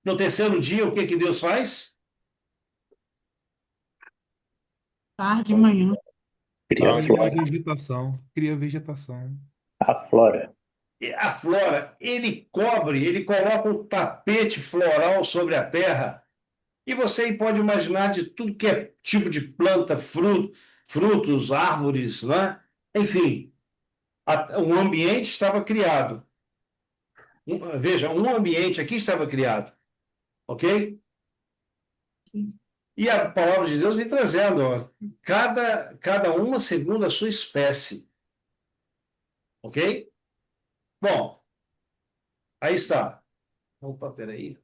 A: No terceiro dia, o que que Deus faz?
F: Tarde e manhã.
C: Cria a
E: Tarde,
H: Cria
C: flora.
H: vegetação, cria vegetação.
C: A flora.
A: A flora, ele cobre, ele coloca um tapete floral sobre a terra. E você aí pode imaginar de tudo que é tipo de planta, frutos, árvores, né? Enfim, um ambiente estava criado. Veja, um ambiente aqui estava criado, ok? E a palavra de Deus vem trazendo, ó, cada uma segundo a sua espécie, ok? Bom, aí está. Opa, peraí.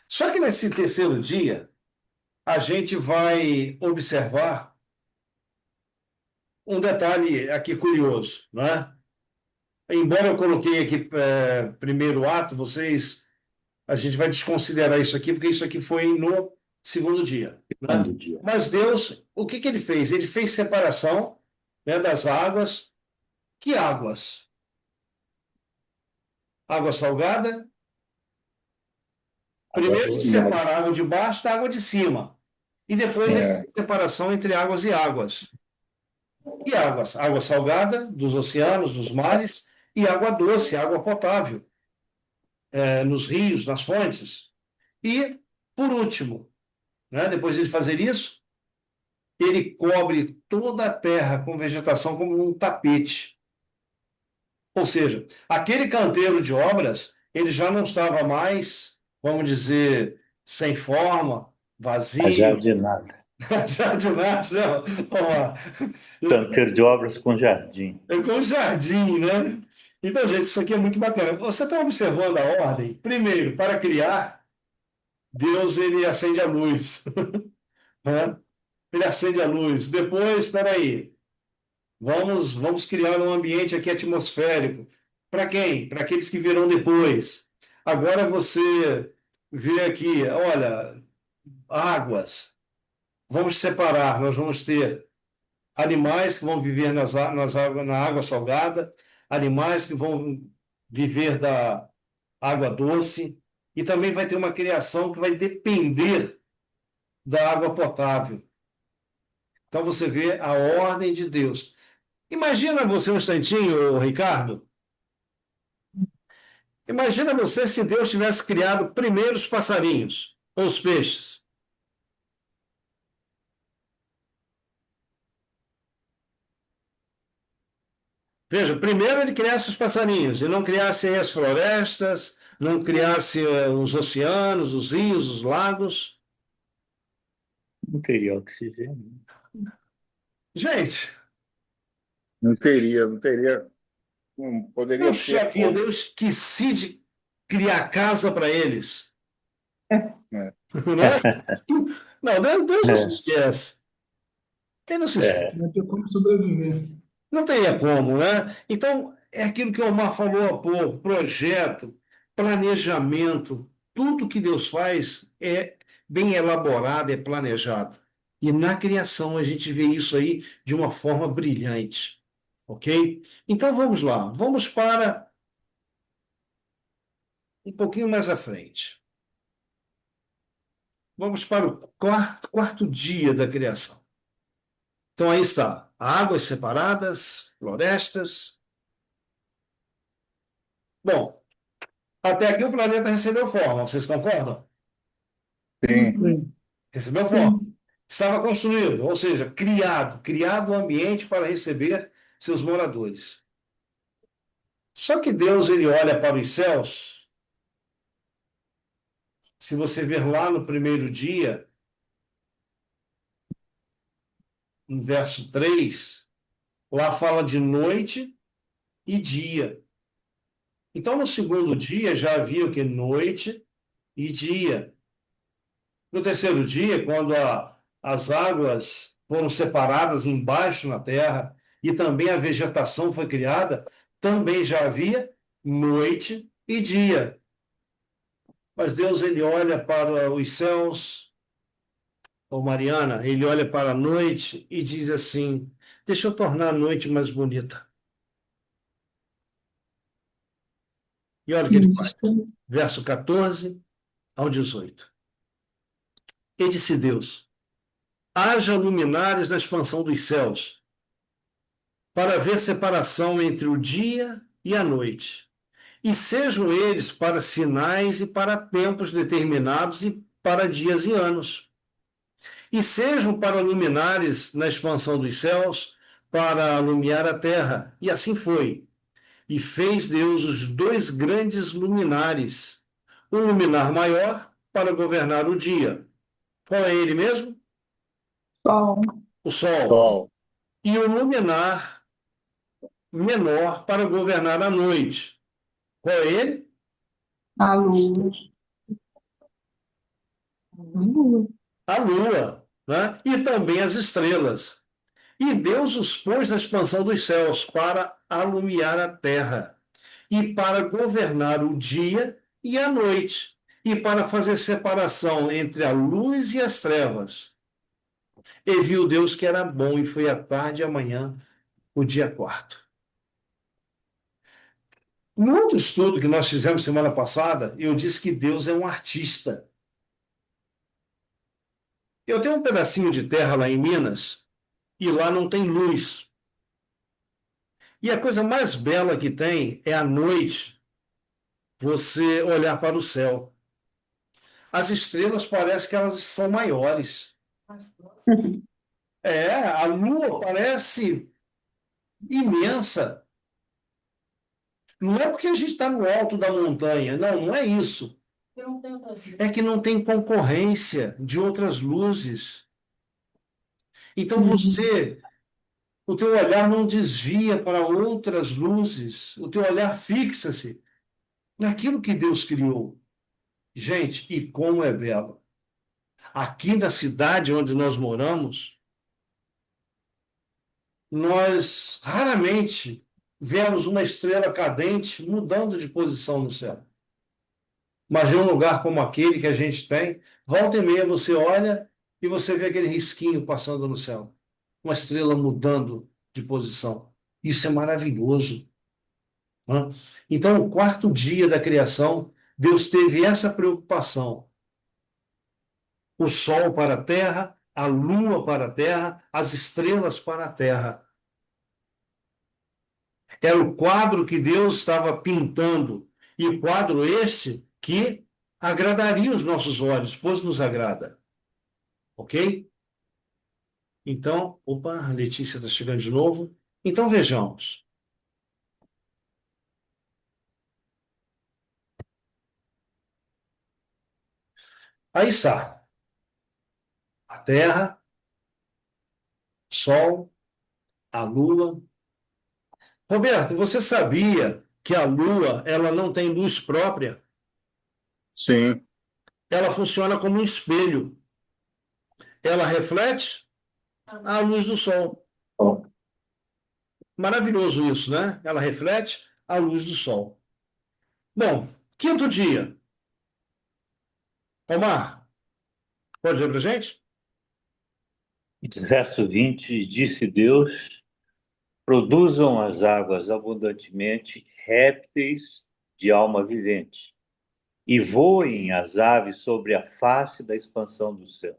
A: Só que nesse terceiro dia, a gente vai observar um detalhe aqui curioso, né? Embora eu coloquei aqui primeiro ato, a gente vai desconsiderar isso aqui, porque isso aqui foi no segundo dia, né?
C: Segundo dia.
A: Mas Deus, o que que ele fez? Ele fez separação, né, das águas. Que águas? Água salgada.
C: Água
A: Primeiro ele
C: doce.
A: separa a água de baixo da água de cima. E depois ele
E: É.
A: fez separação entre águas e águas. E águas? Água salgada, dos oceanos, dos mares, e água doce, água potável, nos rios, nas fontes. E, por último, né, depois de fazer isso, ele cobre toda a terra com vegetação como um tapete. Ou seja, aquele canteiro de obras, ele já não estava mais, vamos dizer, sem forma,
C: A
A: vazio,
C: jardinada.
A: jardinagem, não.
C: Canteiro de obras com jardim.
A: É com jardim, né? Então, gente, isso aqui é muito bacana. Você está observando a ordem? Primeiro, para criar, Deus ele acende a luz, né? Ele acende a luz. Depois, espera aí, vamos criar um ambiente aqui atmosférico. Para quem? Para aqueles que virão depois. Agora você vê aqui, olha, águas. Vamos separar. Nós vamos ter animais que vão viver na água salgada, animais que vão viver da água doce, e também vai ter uma criação que vai depender da água potável. Então você vê a ordem de Deus. Imagina você um instantinho, Ricardo. Imagina você se Deus tivesse criado primeiro os passarinhos, ou os peixes. Veja, primeiro ele criasse os passarinhos, e não criasse as florestas, não criasse os oceanos, os rios, os lagos.
C: Não teria oxigênio.
A: Gente,
E: Não teria, não poderia
A: puxa
E: ter
A: vida,
E: como.
A: eu esqueci de criar casa para eles.
E: É.
A: Não é? Não, Deus não se
C: É,
A: esquece. Quem não se esquece?
F: Não tem como sobreviver.
A: Não teria como, né? Então, é aquilo que o Omar falou há pouco: projeto, planejamento, tudo que Deus faz bem elaborado, é planejado. E na criação a gente vê isso aí de uma forma brilhante, ok? Então vamos lá, vamos para um pouquinho mais à frente. Vamos para o quarto dia da criação. Então aí está, águas separadas, florestas. Bom, até aqui o planeta recebeu forma, vocês concordam?
E: Sim.
A: Recebeu forma. Estava construído, ou seja, criado o ambiente para receber seus moradores. Só que Deus, ele olha para os céus. Se você ver lá no primeiro dia, no verso 3, lá fala de noite e dia. Então, no segundo dia, já havia o que? Noite e dia. No terceiro dia, quando as águas foram separadas embaixo na terra e também a vegetação foi criada, também já havia noite e dia. Mas Deus, ele olha para os céus, ou Mariana, ele olha para a noite e diz assim: deixa eu tornar a noite mais bonita. E olha o que ele faz. Verso 14 ao 18. E disse Deus: haja luminares na expansão dos céus, para haver separação entre o dia e a noite. E sejam eles para sinais e para tempos determinados e para dias e anos. E sejam para luminares na expansão dos céus, para alumiar a terra. E assim foi. E fez Deus os dois grandes luminares, um luminar maior para governar o dia. Qual é ele mesmo?
D: Sol,
A: O sol.
E: Sol.
A: E o luminar menor para governar a noite. Qual é ele?
D: a lua. Lua.
A: A lua, né? E também as estrelas. E Deus os pôs na expansão dos céus para alumiar a terra, e para governar o dia e a noite, e para fazer separação entre a luz e as trevas. E viu Deus que era bom, e foi a tarde e a manhã, o dia quarto. No outro estudo que nós fizemos semana passada, eu disse que Deus é um artista. Eu tenho um pedacinho de terra lá em Minas, e lá não tem luz. E a coisa mais bela que tem é à noite você olhar para o céu. As estrelas parecem que elas são maiores. A lua parece imensa. Não é porque a gente está no alto da montanha, não, não é isso. É que não tem concorrência de outras luzes. Então o teu olhar não desvia para outras luzes, o teu olhar fixa-se naquilo que Deus criou. Gente, e como é belo. Aqui na cidade onde nós moramos, nós raramente vemos uma estrela cadente mudando de posição no céu. Mas em um lugar como aquele que a gente tem, volta e meia você olha e você vê aquele risquinho passando no céu. Uma estrela mudando de posição. Isso é maravilhoso. Né? Então, o quarto dia da criação, Deus teve essa preocupação. O sol para a terra, a lua para a terra, as estrelas para a terra. Era o quadro que Deus estava pintando. E quadro esse que agradaria os nossos olhos, pois nos agrada. Ok? Então, opa, a Letícia está chegando de novo. Então, vejamos. Aí está. A Terra, Sol, a Lua. Roberto, você sabia que a Lua, ela não tem luz própria?
E: Sim.
A: Ela funciona como um espelho. Ela reflete a luz do Sol. Maravilhoso isso, né? Ela reflete a luz do Sol. Bom, quinto dia. Omar, Pode ler para a gente?
C: Verso 20, disse Deus: produzam as águas abundantemente répteis de alma vivente, e voem as aves sobre a face da expansão do céu.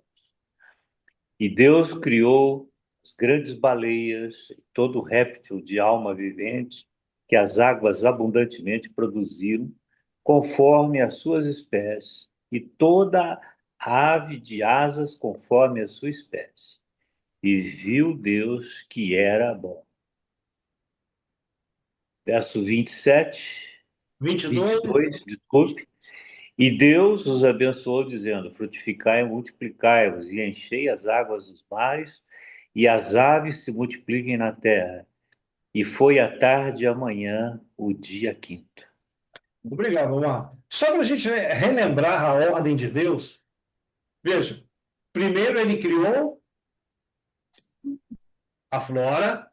C: E Deus criou as grandes baleias, e todo réptil de alma vivente que as águas abundantemente produziram, conforme as suas espécies, e toda ave de asas conforme a sua espécie. E viu Deus que era bom. Verso 27,
A: 22.
C: 22, desculpe. E Deus os abençoou, dizendo: frutificai e multiplicai-vos, e enchei as águas dos mares, e as aves se multipliquem na terra. E foi a tarde e a manhã, o dia quinto.
A: Obrigado, Omar. Só para a gente relembrar a ordem de Deus, veja, primeiro ele criou a flora,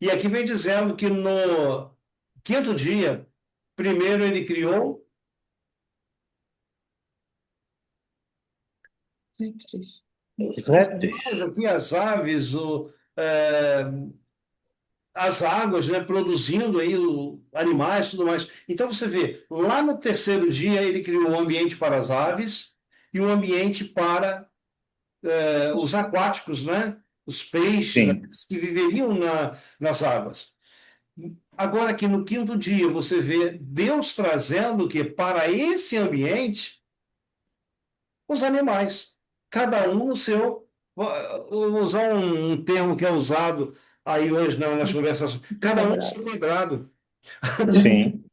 A: e aqui vem dizendo que no quinto dia, primeiro ele criou
C: Os répteis.
A: aqui as aves, as águas, né, produzindo aí animais e tudo mais. Então você vê, lá no terceiro dia ele criou um ambiente para as aves e um ambiente para os aquáticos, né? Os peixes,
C: Sim,
A: aqueles que viveriam nas águas. Agora, aqui no quinto dia, você vê Deus trazendo que para esse ambiente os animais, cada um no seu. Vou usar um termo que é usado aí hoje nas conversações, cada um no seu quadrado.
C: sim.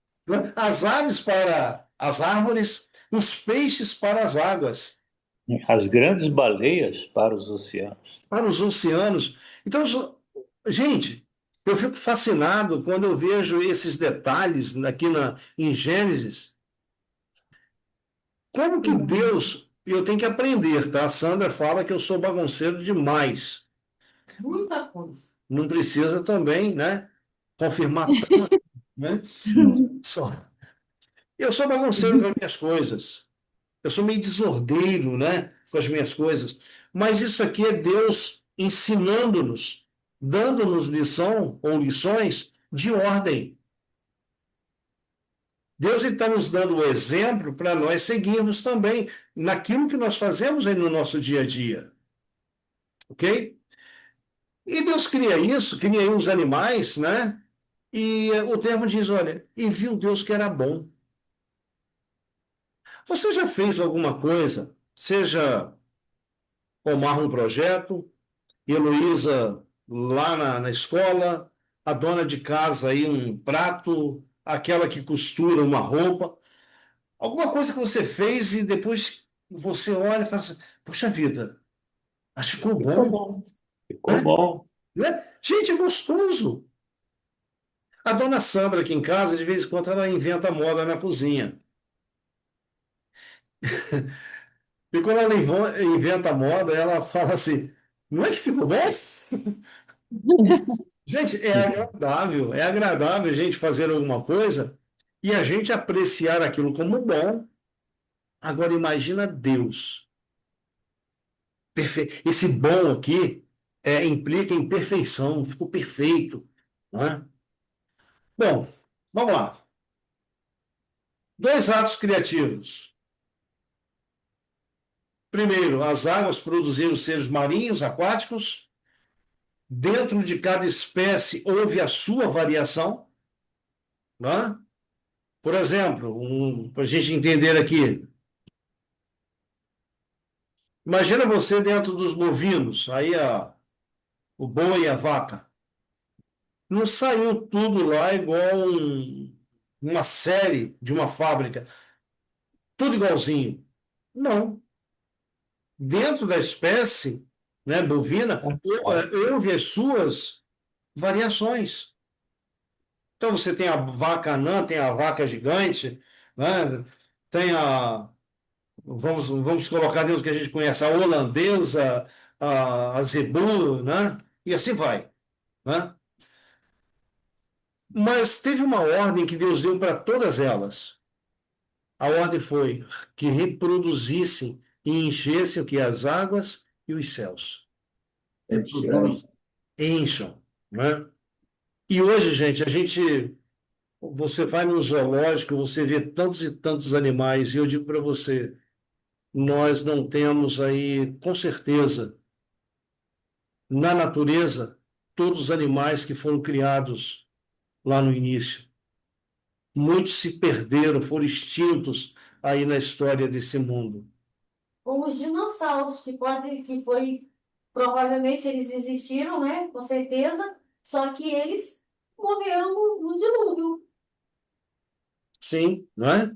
A: As aves para as árvores, os peixes para as águas,
C: As grandes baleias para os oceanos.
A: para os oceanos. Então, gente, eu fico fascinado quando eu vejo esses detalhes aqui em Gênesis. Como que Deus. E eu tenho que aprender, tá? A Sandra fala que eu sou bagunceiro demais.
B: Muita coisa.
A: Não precisa também, né? Confirmar tanto, né? Só. Eu sou bagunceiro com as minhas coisas. Eu sou meio desordeiro, né? Com as minhas coisas. Mas isso aqui é Deus ensinando-nos, dando-nos lição ou lições de ordem. Deus está nos dando o exemplo para nós seguirmos também naquilo que nós fazemos aí no nosso dia a dia. Ok? E Deus cria isso, cria aí os animais, né? E o termo diz: olha, e viu Deus que era bom. Você já fez alguma coisa, seja Omar um projeto, Heloísa lá na escola, a dona de casa aí um prato, aquela que costura uma roupa, alguma coisa que você fez e depois você olha e fala assim: poxa vida, acho que ficou
C: Ficou
A: bom,
C: bom. Ficou
A: né?
C: bom.
A: Né? Gente, é gostoso. A dona Sandra aqui em casa, de vez em quando, ela inventa moda na cozinha. E quando ela inventa moda, ela fala assim: não é que ficou bom? Gente, é agradável a gente fazer alguma coisa e a gente apreciar aquilo como bom. Agora imagina Deus. Esse bom aqui implica em perfeição, ficou perfeito, né? Bom, vamos lá. Dois atos criativos. Primeiro, as águas produziram seres marinhos, aquáticos. Dentro de cada espécie houve a sua variação, né? Por exemplo, para a gente entender aqui, imagina você dentro dos bovinos, aí o boi e a vaca. Não saiu tudo lá igual uma série de uma fábrica, tudo igualzinho. Não. Dentro da espécie, né, bovina, houve as suas variações. Então você tem a vaca anã, tem a vaca gigante, né? Tem vamos colocar dentro do que a gente conhece, a holandesa, a zebu, né? E assim vai, né? Mas teve uma ordem que Deus deu para todas elas. A ordem foi que reproduzissem e enchessem o que? As águas e os céus.
E: Encheu.
A: Encham, né? E hoje, você vai no zoológico, você vê tantos e tantos animais, e eu digo para você, nós não temos aí, com certeza, na natureza, todos os animais que foram criados lá no início. Muitos se perderam, foram extintos aí na história desse mundo.
I: Como os dinossauros, provavelmente eles existiram, né? Com certeza, só que eles morreram no dilúvio.
A: Sim, não é?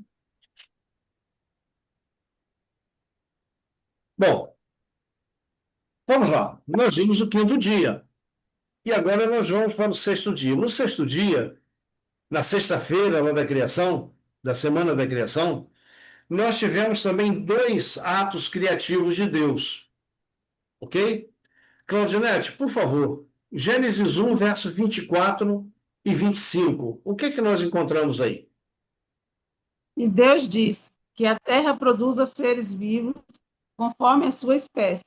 A: Bom, vamos lá. Nós vimos o quinto dia. E agora nós vamos para o sexto dia. No sexto dia, na sexta-feira lá da criação, da semana da criação, nós tivemos também dois atos criativos de Deus. Ok? Claudinete, por favor, Gênesis 1, verso 24 e 25. O que é que nós encontramos aí?
F: E Deus disse que a terra produza seres vivos conforme a sua espécie,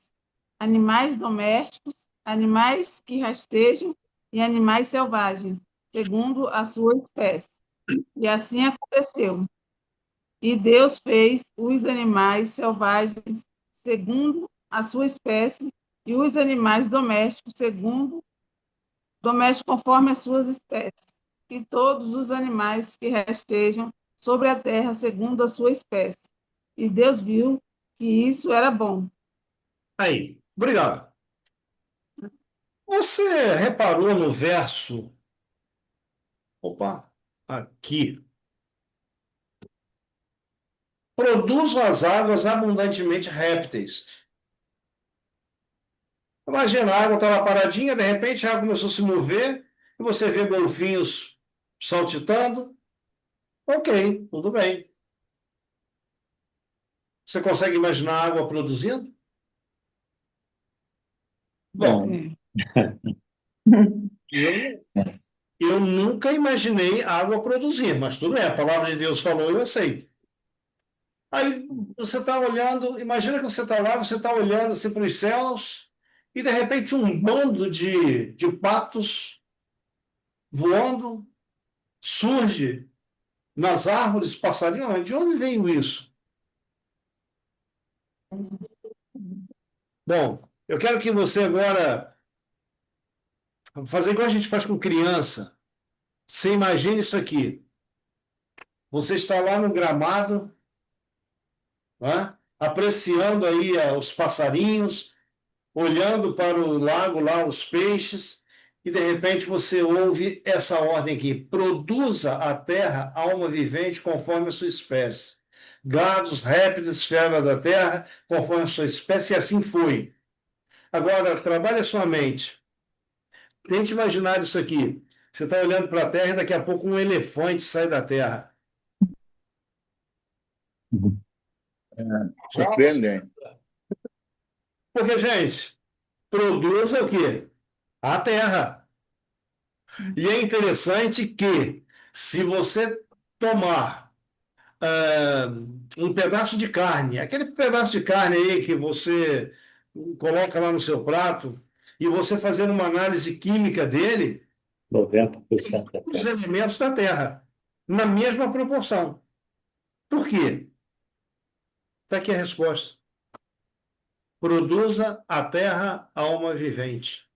F: animais domésticos, animais que rastejam e animais selvagens, segundo a sua espécie. E assim aconteceu. E Deus fez os animais selvagens segundo a sua espécie e os animais domésticos conforme as suas espécies, e todos os animais que rastejam sobre a terra segundo a sua espécie. E Deus viu que isso era bom.
A: Aí, obrigado. Você reparou no verso. Opa, aqui. Produzam as águas abundantemente répteis. Imagina, a água estava paradinha, de repente a água começou a se mover, e você vê golfinhos saltitando. Ok, tudo bem. Você consegue imaginar a água produzindo? Bom, eu, eu nunca imaginei água produzir, mas tudo bem, a palavra de Deus falou, eu aceito. Aí você está olhando, imagina que você está lá, você está olhando assim para os céus, e de repente um bando de patos voando surge nas árvores, passarinho. Mas de onde veio isso? Bom, eu quero que você agora fazer igual a gente faz com criança. Você imagine isso aqui. Você está lá no gramado, né, apreciando aí os passarinhos, olhando para o lago lá, os peixes, e de repente você ouve essa ordem aqui: produza a terra alma vivente conforme a sua espécie. Gados, répteis, feras da terra, conforme a sua espécie, e assim foi. Agora, trabalhe a sua mente. Tente imaginar isso aqui. Você está olhando para a terra e daqui a pouco um elefante sai da terra.
E: Surpreendente.
A: Porque, gente, produza o quê? A terra. E é interessante que, se você tomar um pedaço de carne, aquele pedaço de carne aí que você coloca lá no seu prato, e você fazer uma análise química dele,
C: 90% da
A: os
C: terra.
A: elementos da terra, na mesma proporção. Por quê? Está aqui a resposta. Produza a terra alma vivente.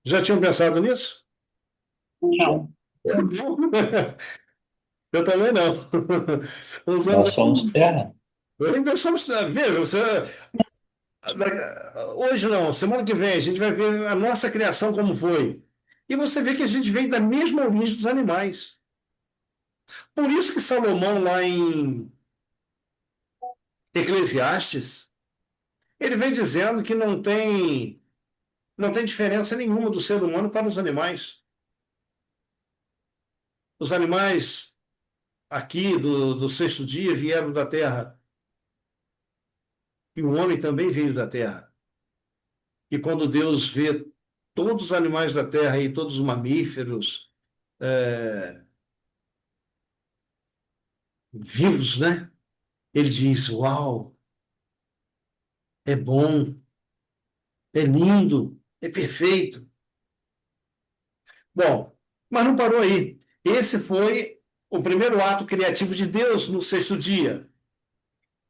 A: Já tinham pensado nisso?
C: Não,
A: Eu também não. Uns anos
C: nós somos terra.
A: nós somos, veja, hoje não, semana que vem a gente vai ver a nossa criação como foi. E você vê que a gente vem da mesma origem dos animais. Por isso que Salomão, lá em Eclesiastes, ele vem dizendo que não tem diferença nenhuma do ser humano para os animais. Os animais aqui do sexto dia vieram da terra. E o homem também veio da terra. E quando Deus vê todos os animais da terra e todos os mamíferos, vivos, né? Ele diz: Uau, é bom, é lindo, é perfeito. Bom, mas não parou aí. Esse foi o primeiro ato criativo de Deus no sexto dia.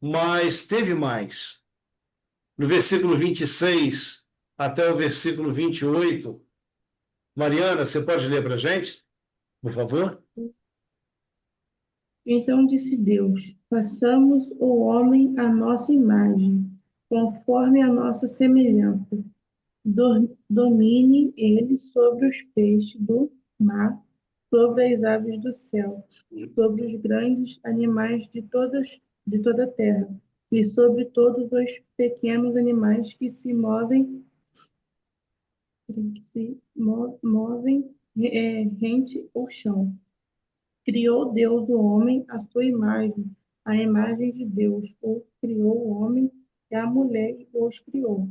A: Mas teve mais. No versículo 26 até o versículo 28. Mariana, você pode ler para a gente, por favor?
J: Então disse Deus: façamos o homem à nossa imagem, conforme a nossa semelhança. Domine ele sobre os peixes do mar, sobre as aves do céu, sobre os grandes animais de toda a terra, e sobre todos os pequenos animais que se movem rente ao chão. Criou Deus o homem à sua imagem, a imagem de Deus o criou o homem e a mulher os criou.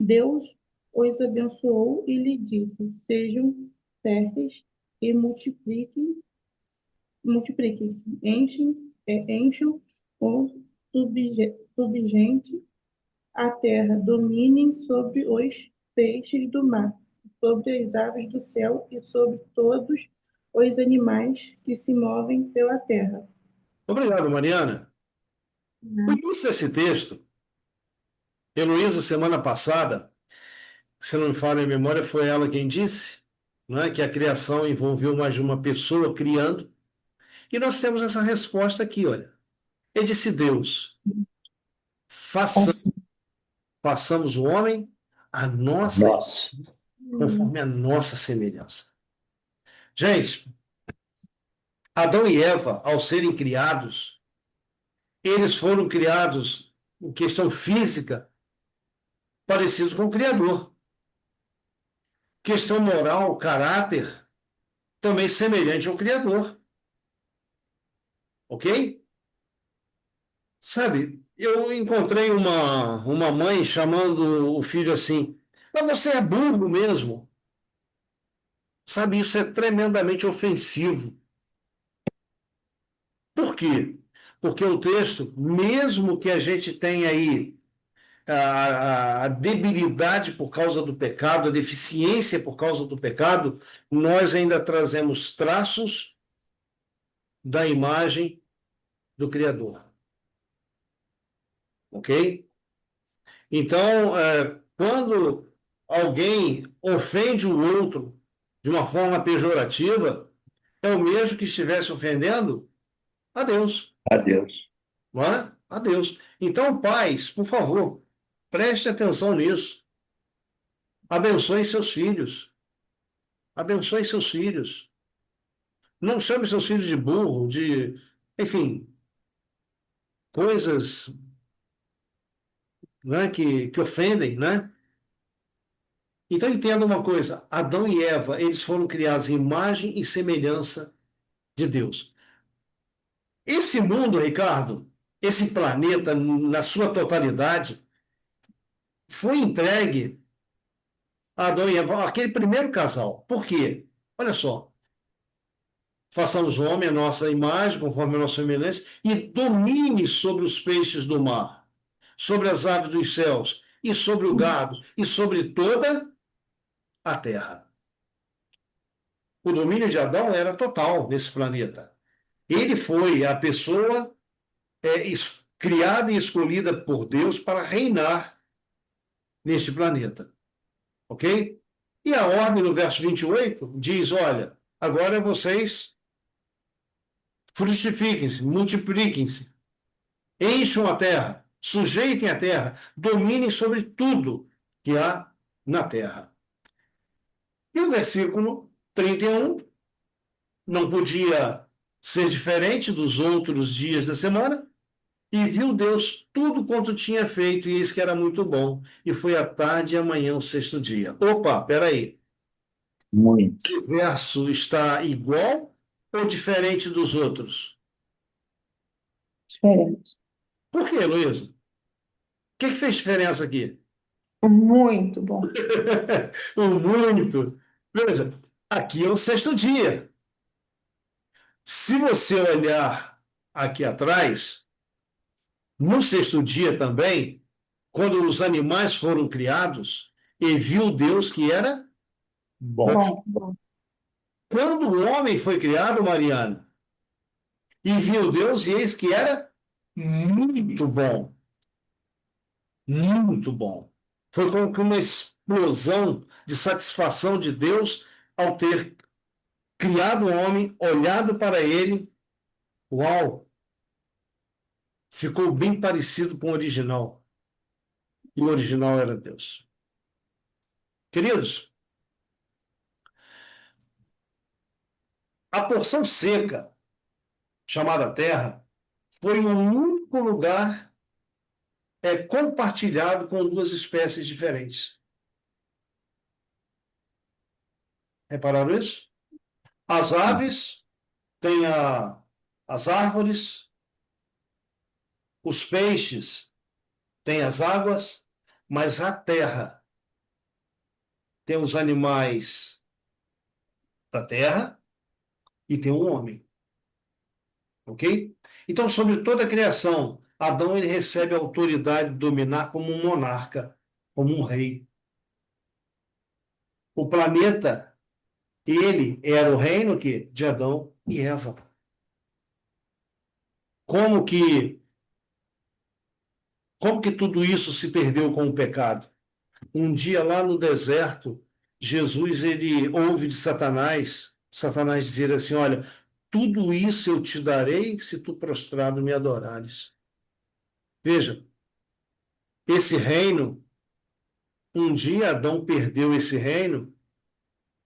J: Deus os abençoou e lhe disse: sejam férteis e multipliquem-se, encham o subjente a terra, dominem sobre os peixes do mar, sobre as aves do céu e sobre todos os animais que se movem pela terra.
A: Obrigado, Mariana. O início desse texto, Heloísa, semana passada, se não me falha a memória, foi ela quem disse, né, que a criação envolveu mais de uma pessoa criando. E nós temos essa resposta aqui, olha. Ele disse Deus, façamos o homem a nossa,
C: Nossa.
A: conforme a nossa semelhança. Gente, Adão e Eva, ao serem criados, eles foram criados em questão física, parecidos com o Criador. Questão moral, caráter, também semelhante ao Criador. Ok? Sabe, eu encontrei uma mãe chamando o filho assim, mas você é burro mesmo. Sabe, isso é tremendamente ofensivo. Por quê? Porque o texto, mesmo que a gente tenha aí a debilidade por causa do pecado, a deficiência por causa do pecado, nós ainda trazemos traços da imagem do Criador. Ok? Então, quando alguém ofende o outro de uma forma pejorativa, é o mesmo que estivesse ofendendo a Deus.
C: Adeus.
A: Não é? A Deus. Então, pais, por favor, preste atenção nisso. Abençoe seus filhos. Abençoe seus filhos. Não chame seus filhos de burro, enfim, coisas, né, que ofendem, né? Então entenda uma coisa: Adão e Eva, eles foram criados em imagem e semelhança de Deus. Esse mundo, Ricardo, esse planeta, na sua totalidade, foi entregue a Adão e Eva, aquele primeiro casal. Por quê? Olha só. Façamos o homem a nossa imagem, conforme a nossa semelhança, e domine sobre os peixes do mar, sobre as aves dos céus, e sobre o gado, e sobre toda a terra. O domínio de Adão era total nesse planeta. Ele foi a pessoa criada e escolhida por Deus para reinar neste planeta. Ok? E a ordem no verso 28 diz: olha, agora vocês frutifiquem-se, multipliquem-se, encham a terra, sujeitem a terra, dominem sobre tudo que há na terra. E o versículo 31 não podia ser diferente dos outros dias da semana. E viu Deus tudo quanto tinha feito, e eis que era muito bom. E foi à tarde e amanhã o sexto dia. Opa, peraí.
C: Muito.
A: O verso está igual ou diferente dos outros?
D: Diferente.
A: Por quê, Luísa? O que fez diferença aqui?
D: Muito bom.
A: Muito. Veja, aqui é o sexto dia. Se você olhar aqui atrás, no sexto dia também, quando os animais foram criados, e viu Deus que era bom.
D: Bom,
A: Quando o homem foi criado, Mariana, e viu Deus, e eis que era muito bom. Muito bom. Foi como que uma explosão de satisfação de Deus ao ter criado o homem, olhado para ele. Uau! Ficou bem parecido com o original. E o original era Deus. Queridos, a porção seca, chamada terra, foi o único lugar compartilhado com duas espécies diferentes. Repararam isso? As aves têm as árvores, os peixes têm as águas, mas a terra tem os animais da terra e tem o homem. Ok? Então, sobre toda a criação, Adão ele recebe a autoridade de dominar como um monarca, como um rei. O planeta, ele era o reino de Adão e Eva. Como que, como que tudo isso se perdeu com o pecado? Um dia lá no deserto, Jesus ele ouve de Satanás, Satanás dizer assim, olha, tudo isso eu te darei se tu prostrado me adorares. Veja, esse reino, um dia Adão perdeu esse reino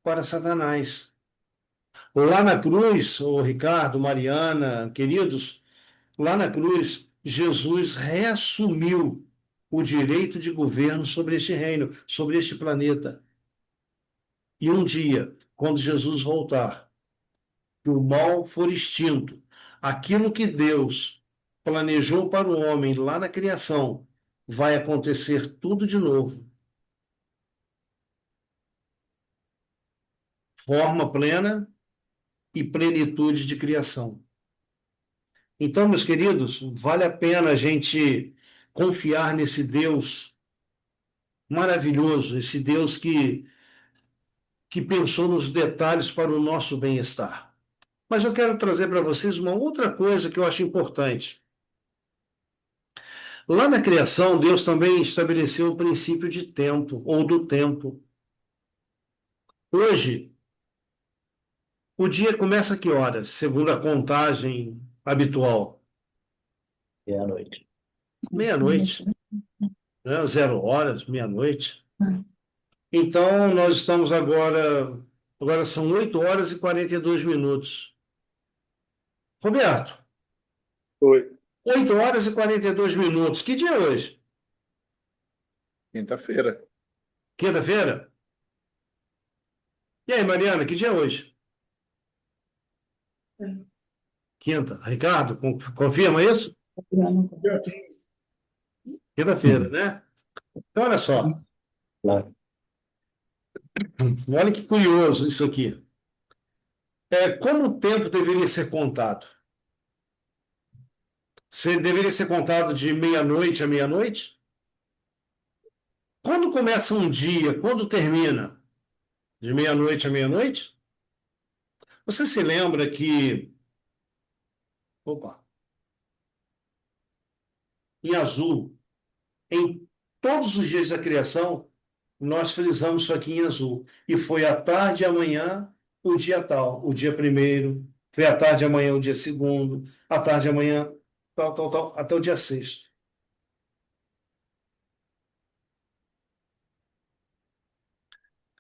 A: para Satanás. Lá na cruz, o Ricardo, Mariana, queridos, lá na cruz, Jesus reassumiu o direito de governo sobre este reino, sobre este planeta. E um dia, quando Jesus voltar, que o mal for extinto, aquilo que Deus planejou para o homem lá na criação, vai acontecer tudo de novo. Forma plena e plenitude de criação. Então, meus queridos, vale a pena a gente confiar nesse Deus maravilhoso, esse Deus que pensou nos detalhes para o nosso bem-estar. Mas eu quero trazer para vocês uma outra coisa que eu acho importante. Lá na criação, Deus também estabeleceu o princípio de tempo, ou do tempo. Hoje, o dia começa a que horas, segundo a contagem habitual?
C: Meia-noite.
A: Meia-noite, né? 0 horas, meia-noite. Então, nós estamos agora são 8 horas e 42 minutos. Roberto,
E: Oi,
A: 8 horas e 42 minutos. Que dia é hoje?
E: quinta-feira.
A: Quinta-feira? E aí, Mariana, que dia é hoje? Quinta. Ricardo, confirma isso? Quinta-feira, né? Então, olha só.
C: Claro.
A: Olha que curioso isso aqui. Como o tempo deveria ser contado? Deveria ser contado de meia-noite a meia-noite? Quando começa um dia? Quando termina? De meia-noite a meia-noite? Você se lembra que... Opa. Em azul, em todos os dias da criação, nós frisamos isso aqui em azul. E foi à tarde e amanhã o dia tal, o dia primeiro, foi à tarde e amanhã o dia segundo, à tarde e amanhã tal, tal, tal, até o dia sexto.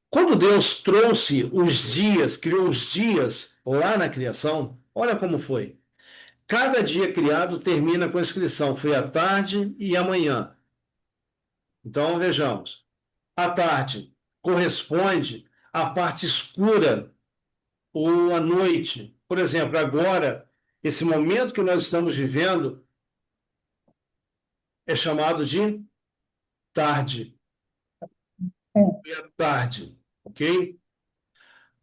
A: Quando Deus trouxe os dias, criou os dias lá na criação, olha como foi. Cada dia criado termina com a inscrição, foi à tarde e amanhã. Então, vejamos. À tarde corresponde à parte escura ou à noite. Por exemplo, agora, esse momento que nós estamos vivendo é chamado de tarde. É a tarde, ok?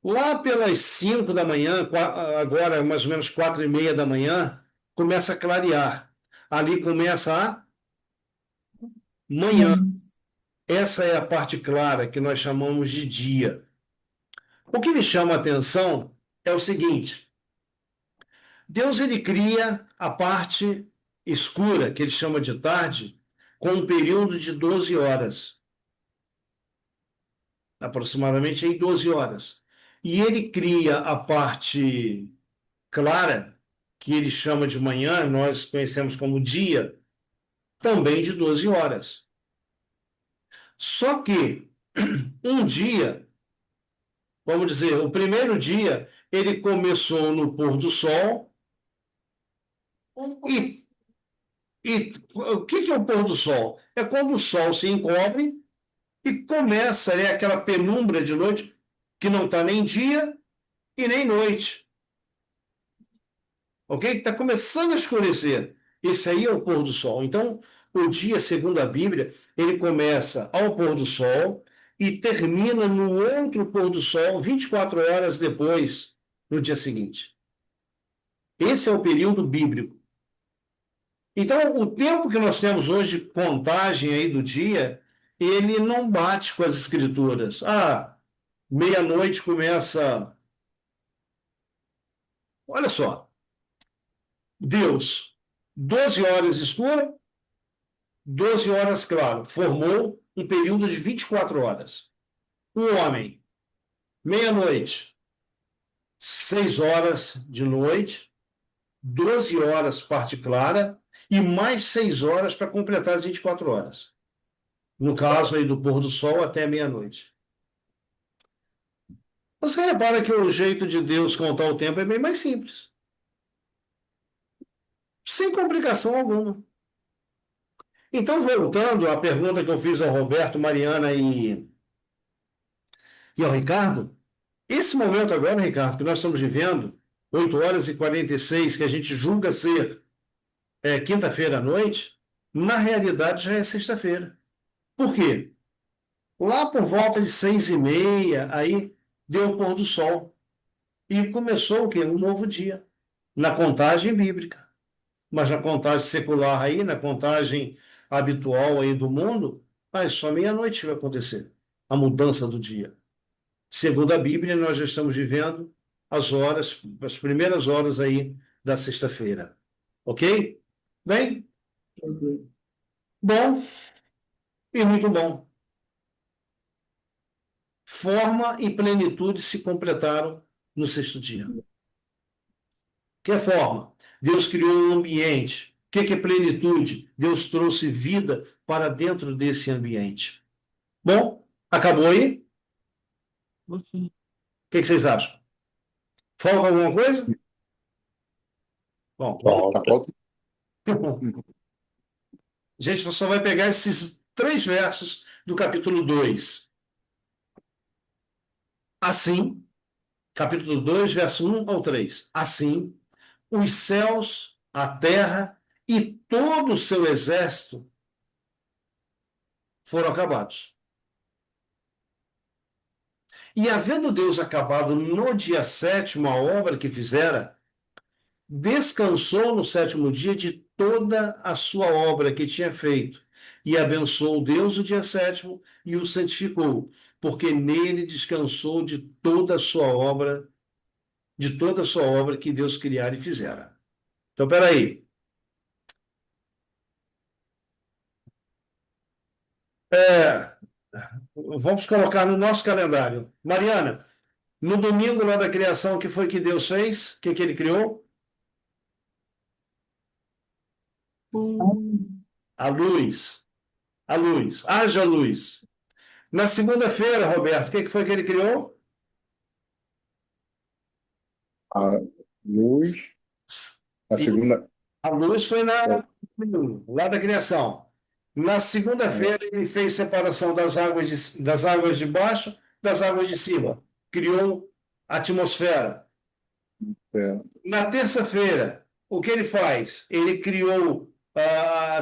A: Lá pelas 5 da manhã, agora mais ou menos 4:30 da manhã, começa a clarear. Ali começa a manhã. Essa é a parte clara que nós chamamos de dia. O que me chama a atenção é o seguinte: Deus ele cria a parte escura, que ele chama de tarde, com um período de 12 horas, aproximadamente em 12 horas. E ele cria a parte clara, que ele chama de manhã, nós conhecemos como dia, também de 12 horas. Só que um dia, vamos dizer, o primeiro dia, ele começou no pôr do sol. E o que é o pôr do sol? É quando o sol se encobre e começa aquela penumbra de noite que não está nem dia e nem noite. Ok? Está começando a escurecer. Esse aí é o pôr do sol. Então, o dia, segundo a Bíblia, ele começa ao pôr do sol e termina no outro pôr do sol 24 horas depois, no dia seguinte. Esse é o período bíblico. Então, o tempo que nós temos hoje de contagem aí do dia, ele não bate com as escrituras. Meia-noite começa. Olha só. Deus, 12 horas escura, 12 horas claro. Formou um período de 24 horas. O homem, meia-noite, 6 horas de noite, 12 horas parte clara e mais 6 horas para completar as 24 horas. No caso aí do pôr do sol até meia-noite. Você repara que o jeito de Deus contar o tempo é bem mais simples. Sem complicação alguma. Então, voltando à pergunta que eu fiz ao Roberto, Mariana e ao Ricardo, esse momento agora, Ricardo, que nós estamos vivendo, 8 horas e 46, que a gente julga ser quinta-feira à noite, na realidade já é sexta-feira. Por quê? Lá por volta de 6h30, aí deu o pôr do sol. E começou o quê? Um novo dia. Na contagem bíblica. Mas na contagem secular aí, na contagem habitual aí do mundo, só meia-noite vai acontecer. A mudança do dia. Segundo a Bíblia, nós já estamos vivendo as primeiras horas aí da sexta-feira. Ok? Bem? Bom e muito bom. Forma e plenitude se completaram no sexto dia. Que é forma? Deus criou um ambiente. O que é plenitude? Deus trouxe vida para dentro desse ambiente. Bom, acabou aí? O que vocês acham? Falta alguma coisa? Bom,
E: Falta.
A: gente, você só vai pegar esses 3 versos do capítulo 2. Assim, capítulo 2, verso 1 ao 3. Assim, os céus, a terra e todo o seu exército foram acabados. E havendo Deus acabado no dia 7º a obra que fizera, descansou no 7º dia de toda a sua obra que tinha feito, e abençoou Deus o dia 7º e o santificou, porque nele descansou de toda a sua obra que Deus criara e fizera. Então, peraí. Vamos colocar no nosso calendário. Mariana, no domingo lá da criação, o que foi que Deus fez? O que ele criou? A luz. A luz. Haja luz. Na segunda-feira, Roberto, o que foi que ele criou?
E: A luz. A segunda.
A: A luz foi lá da criação. Na segunda-feira, ele fez separação das águas de baixo, das águas de cima. Criou a atmosfera. Na terça-feira, o que ele faz? Ele criou,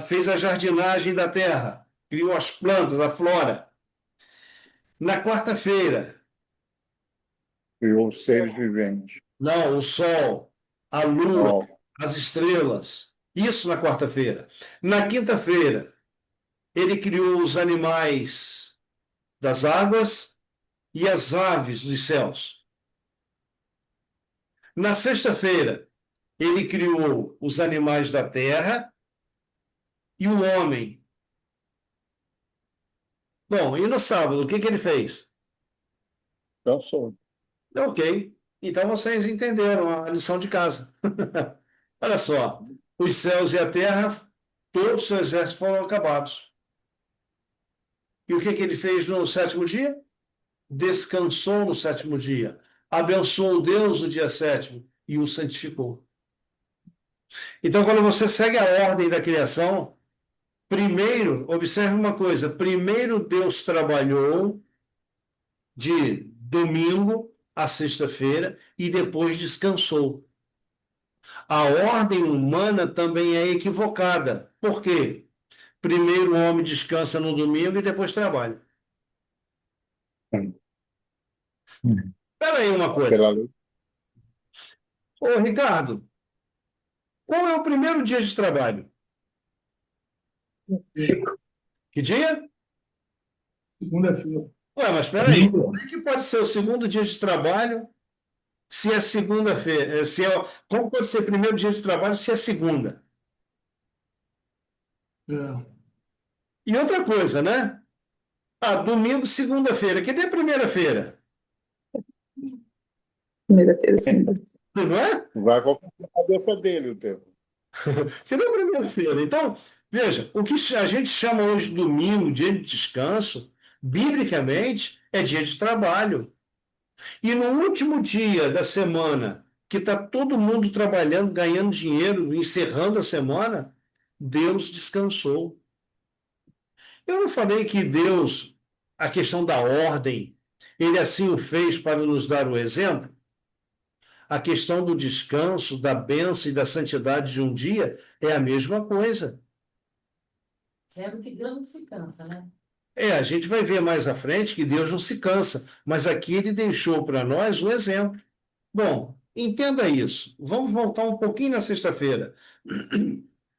A: fez a jardinagem da terra, criou as plantas, a flora. Na quarta-feira,
E: criou os seres viventes.
A: não, o sol, a lua, as estrelas. Isso na quarta-feira. Na quinta-feira, ele criou os animais das águas e as aves dos céus. Na sexta-feira, ele criou os animais da terra e o homem. Bom, e no sábado, o que ele fez?
E: Descansou.
A: Ok. Então vocês entenderam a lição de casa. Olha só, os céus e a terra, todos os seus exércitos foram acabados. E o que ele fez no sétimo dia? Descansou no sétimo dia. Abençoou Deus no dia sétimo e o santificou. Então, quando você segue a ordem da criação, primeiro, observe uma coisa: primeiro Deus trabalhou de domingo a sexta-feira e depois descansou. A ordem humana também é equivocada. Por quê? Primeiro o homem descansa no domingo e depois trabalha. Espera aí uma coisa.
E: Pela lei.
A: Ô, Ricardo, qual é o primeiro dia de trabalho? Que dia?
K: Segunda-feira.
A: Ué, mas espera aí. Como é que pode ser o segundo dia de trabalho se é segunda-feira? Como pode ser primeiro dia de trabalho se é segunda?
K: É.
A: E outra coisa, né? Domingo, segunda-feira. Cadê a primeira-feira?
D: Primeira-feira, sim.
A: Não é?
E: Vai confundir a cabeça dele o tempo.
A: Cadê a primeira-feira? Então, veja, o que a gente chama hoje de domingo, dia de descanso, biblicamente, é dia de trabalho. E no último dia da semana, que está todo mundo trabalhando, ganhando dinheiro, encerrando a semana, Deus descansou. Eu não falei que Deus, a questão da ordem, ele assim o fez para nos dar o exemplo? A questão do descanso, da bênção e da santidade de um dia é a mesma coisa.
I: Sendo que Deus não se cansa, né?
A: A gente vai ver mais à frente que Deus não se cansa, mas aqui ele deixou para nós um exemplo. Bom, entenda isso. Vamos voltar um pouquinho na sexta-feira.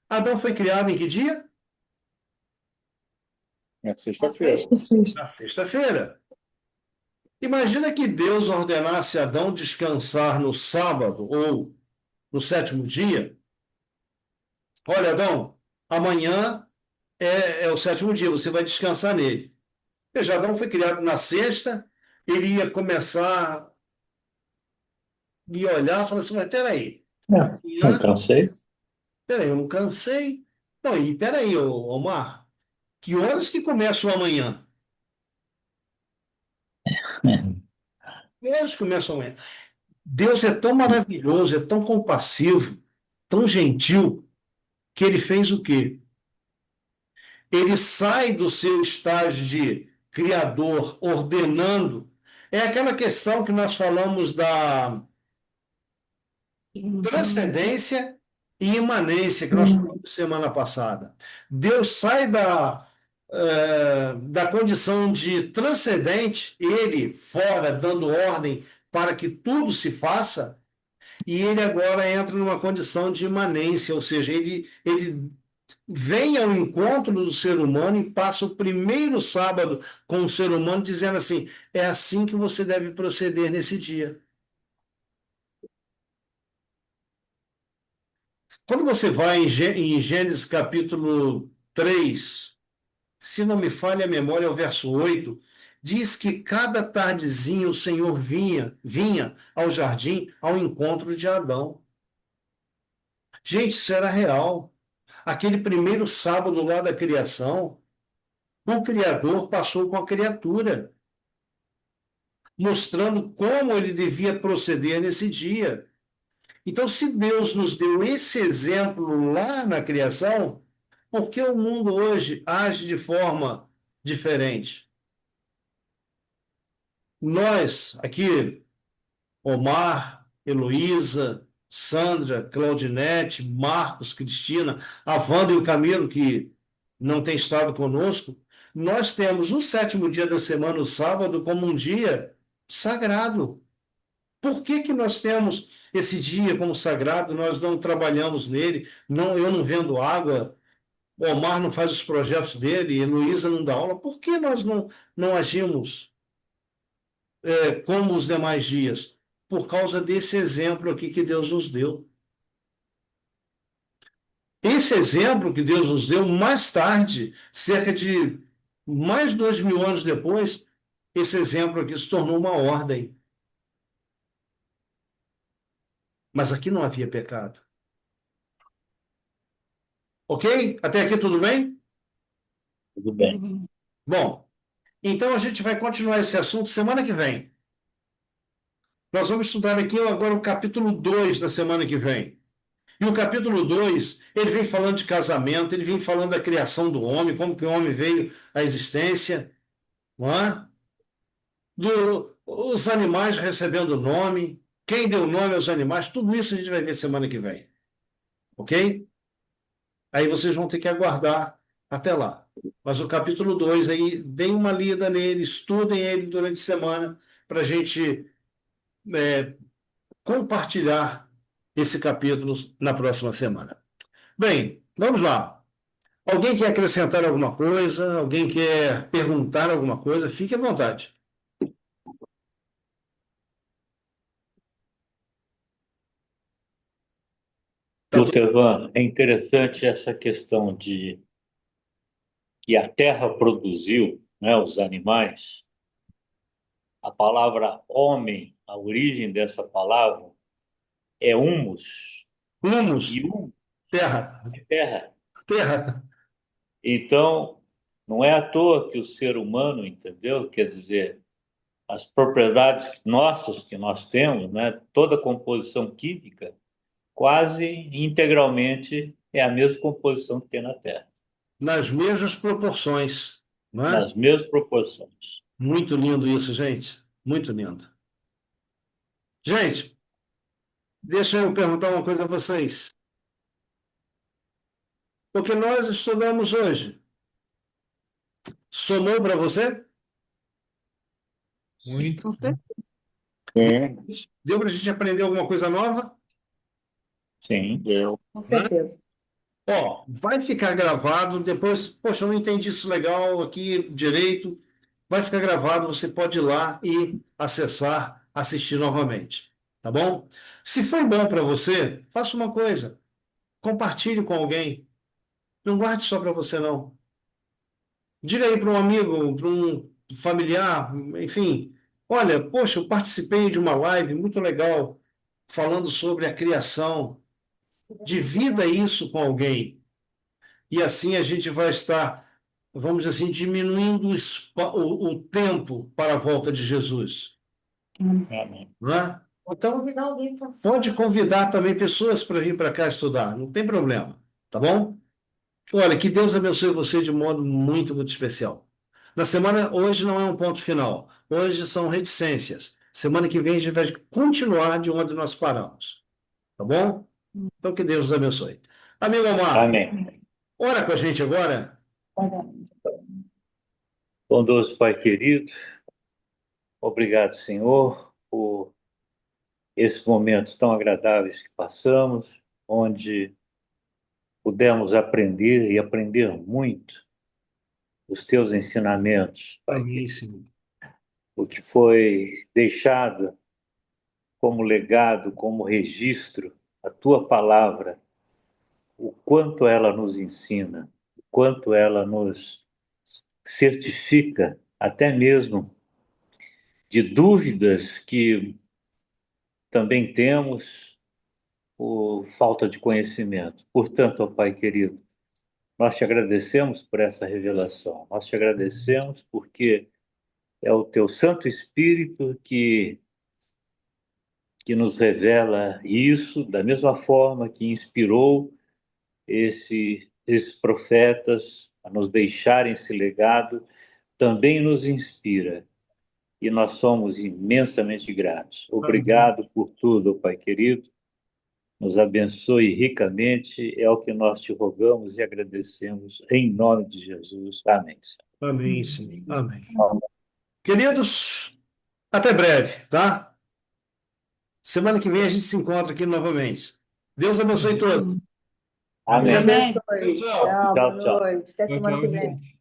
A: Adão foi criado em que dia?
E: É sexta-feira.
A: Na sexta-feira. Imagina que Deus ordenasse a Adão descansar no sábado ou no sétimo dia. Olha, Adão, amanhã é o sétimo dia, você vai descansar nele. Veja, Adão foi criado na sexta, ele ia começar a me olhar e falar assim, mas peraí.
C: Não cansei.
A: Peraí, eu não cansei. Não, e peraí, Omar, que horas que começa o amanhã? Que horas começa o amanhã? Deus é tão maravilhoso, é tão compassivo, tão gentil, que ele fez o quê? Ele sai do seu estágio de criador, ordenando. É aquela questão que nós falamos da transcendência e imanência, que nós falamos semana passada. Deus sai da condição de transcendente, ele fora, dando ordem para que tudo se faça, e ele agora entra numa condição de imanência, ou seja, ele vem ao encontro do ser humano e passa o primeiro sábado com o ser humano, dizendo assim: é assim que você deve proceder nesse dia. Quando você vai em Gênesis capítulo 3, se não me falha a memória, é o verso 8, diz que cada tardezinha o Senhor vinha ao jardim ao encontro de Adão. Gente, isso era real. Aquele primeiro sábado lá da criação, o Criador passou com a criatura, mostrando como ele devia proceder nesse dia. Então, se Deus nos deu esse exemplo lá na criação, por que o mundo hoje age de forma diferente? Nós, aqui, Omar, Heloísa, Sandra, Claudinete, Marcos, Cristina, a Wanda e o Camilo, que não tem estado conosco, nós temos o sétimo dia da semana, o sábado, como um dia sagrado. Por que que nós temos esse dia como sagrado, nós não trabalhamos nele, eu não vendo água, o Omar não faz os projetos dele, e Heloísa não dá aula? Por que nós não agimos como os demais dias? Por causa desse exemplo aqui que Deus nos deu. Esse exemplo que Deus nos deu, mais tarde, cerca de mais de 2000 anos depois, esse exemplo aqui se tornou uma ordem. Mas aqui não havia pecado. Ok? Até aqui tudo bem?
C: Tudo bem.
A: Bom, então a gente vai continuar esse assunto semana que vem. Nós vamos estudar aqui agora o capítulo 2 da semana que vem. E o capítulo 2 ele vem falando de casamento, ele vem falando da criação do homem, como que o homem veio à existência, não é? Os animais recebendo nome, quem deu nome aos animais, tudo isso a gente vai ver semana que vem. Ok? Aí vocês vão ter que aguardar até lá. Mas o capítulo 2 aí, deem uma lida nele, estudem ele durante a semana, para a gente compartilhar esse capítulo na próxima semana. Bem, vamos lá. Alguém quer acrescentar alguma coisa? Alguém quer perguntar alguma coisa? Fique à vontade.
C: Lutevan, é interessante essa questão de que a terra produziu, né, os animais. A palavra homem, a origem dessa palavra é humus.
A: Humus,
C: E humus
A: terra.
C: é terra.
A: Terra.
C: Então, não é à toa que o ser humano, entendeu? Quer dizer, as propriedades nossas que nós temos, né, toda a composição química, quase integralmente é a mesma composição que tem na Terra,
A: Nas mesmas proporções, não é?
C: nas mesmas proporções.
A: Muito lindo isso, gente. Muito lindo. Gente, deixa eu perguntar uma coisa a vocês. O que nós estudamos hoje somou para você?
H: Muito.
F: Com certeza.
A: Deu para a gente aprender alguma coisa nova?
C: Sim, eu.
D: Com certeza.
A: Ó, vai ficar gravado depois. Poxa, eu não entendi isso legal aqui direito. Vai ficar gravado, você pode ir lá e acessar, assistir novamente. Tá bom? Se foi bom para você, faça uma coisa. Compartilhe com alguém. Não guarde só para você, não. Diga aí para um amigo, para um familiar, enfim. Olha, poxa, eu participei de uma live muito legal falando sobre a criação. Divida isso com alguém. E assim a gente vai estar, vamos dizer assim, diminuindo o tempo para a volta de Jesus.
C: Amém.
A: Não é? Então,
I: Convidar alguém para
A: pode convidar também pessoas para vir para cá estudar, não tem problema, tá bom? Olha, que Deus abençoe você de modo muito, muito especial. Na semana, hoje não é um ponto final, hoje são reticências. Semana que vem a gente vai continuar de onde nós paramos, tá bom? Então que Deus nos abençoe. Amigo Omar,
C: Amém.
A: ora com a gente agora.
C: Bondoso Pai querido, obrigado, Senhor, por esses momentos tão agradáveis que passamos, onde pudemos aprender e aprender muito os teus ensinamentos, Pai querido.
A: Amém, Senhor.
C: O que foi deixado como legado, como registro, a tua palavra, o quanto ela nos ensina, o quanto ela nos certifica, até mesmo de dúvidas que também temos por falta de conhecimento. Portanto, ó Pai querido, nós te agradecemos por essa revelação, nós te agradecemos porque é o teu Santo Espírito que nos revela isso, da mesma forma que inspirou esses profetas a nos deixarem esse legado, também nos inspira. E nós somos imensamente gratos. Obrigado por tudo, Pai querido. Nos abençoe ricamente, é o que nós te rogamos e agradecemos em nome de Jesus. Amém.
A: Amém, Senhor. Amém. Queridos, até breve, tá? Semana que vem a gente se encontra aqui novamente. Deus abençoe todos.
D: Deus
C: Amém.
F: Amém.
D: abençoe.
A: Tchau, tchau.
D: Tchau, boa
C: Tchau, tchau.
D: noite. Até
H: Tchau,
D: semana
H: tchau,
D: que vem.
H: gente.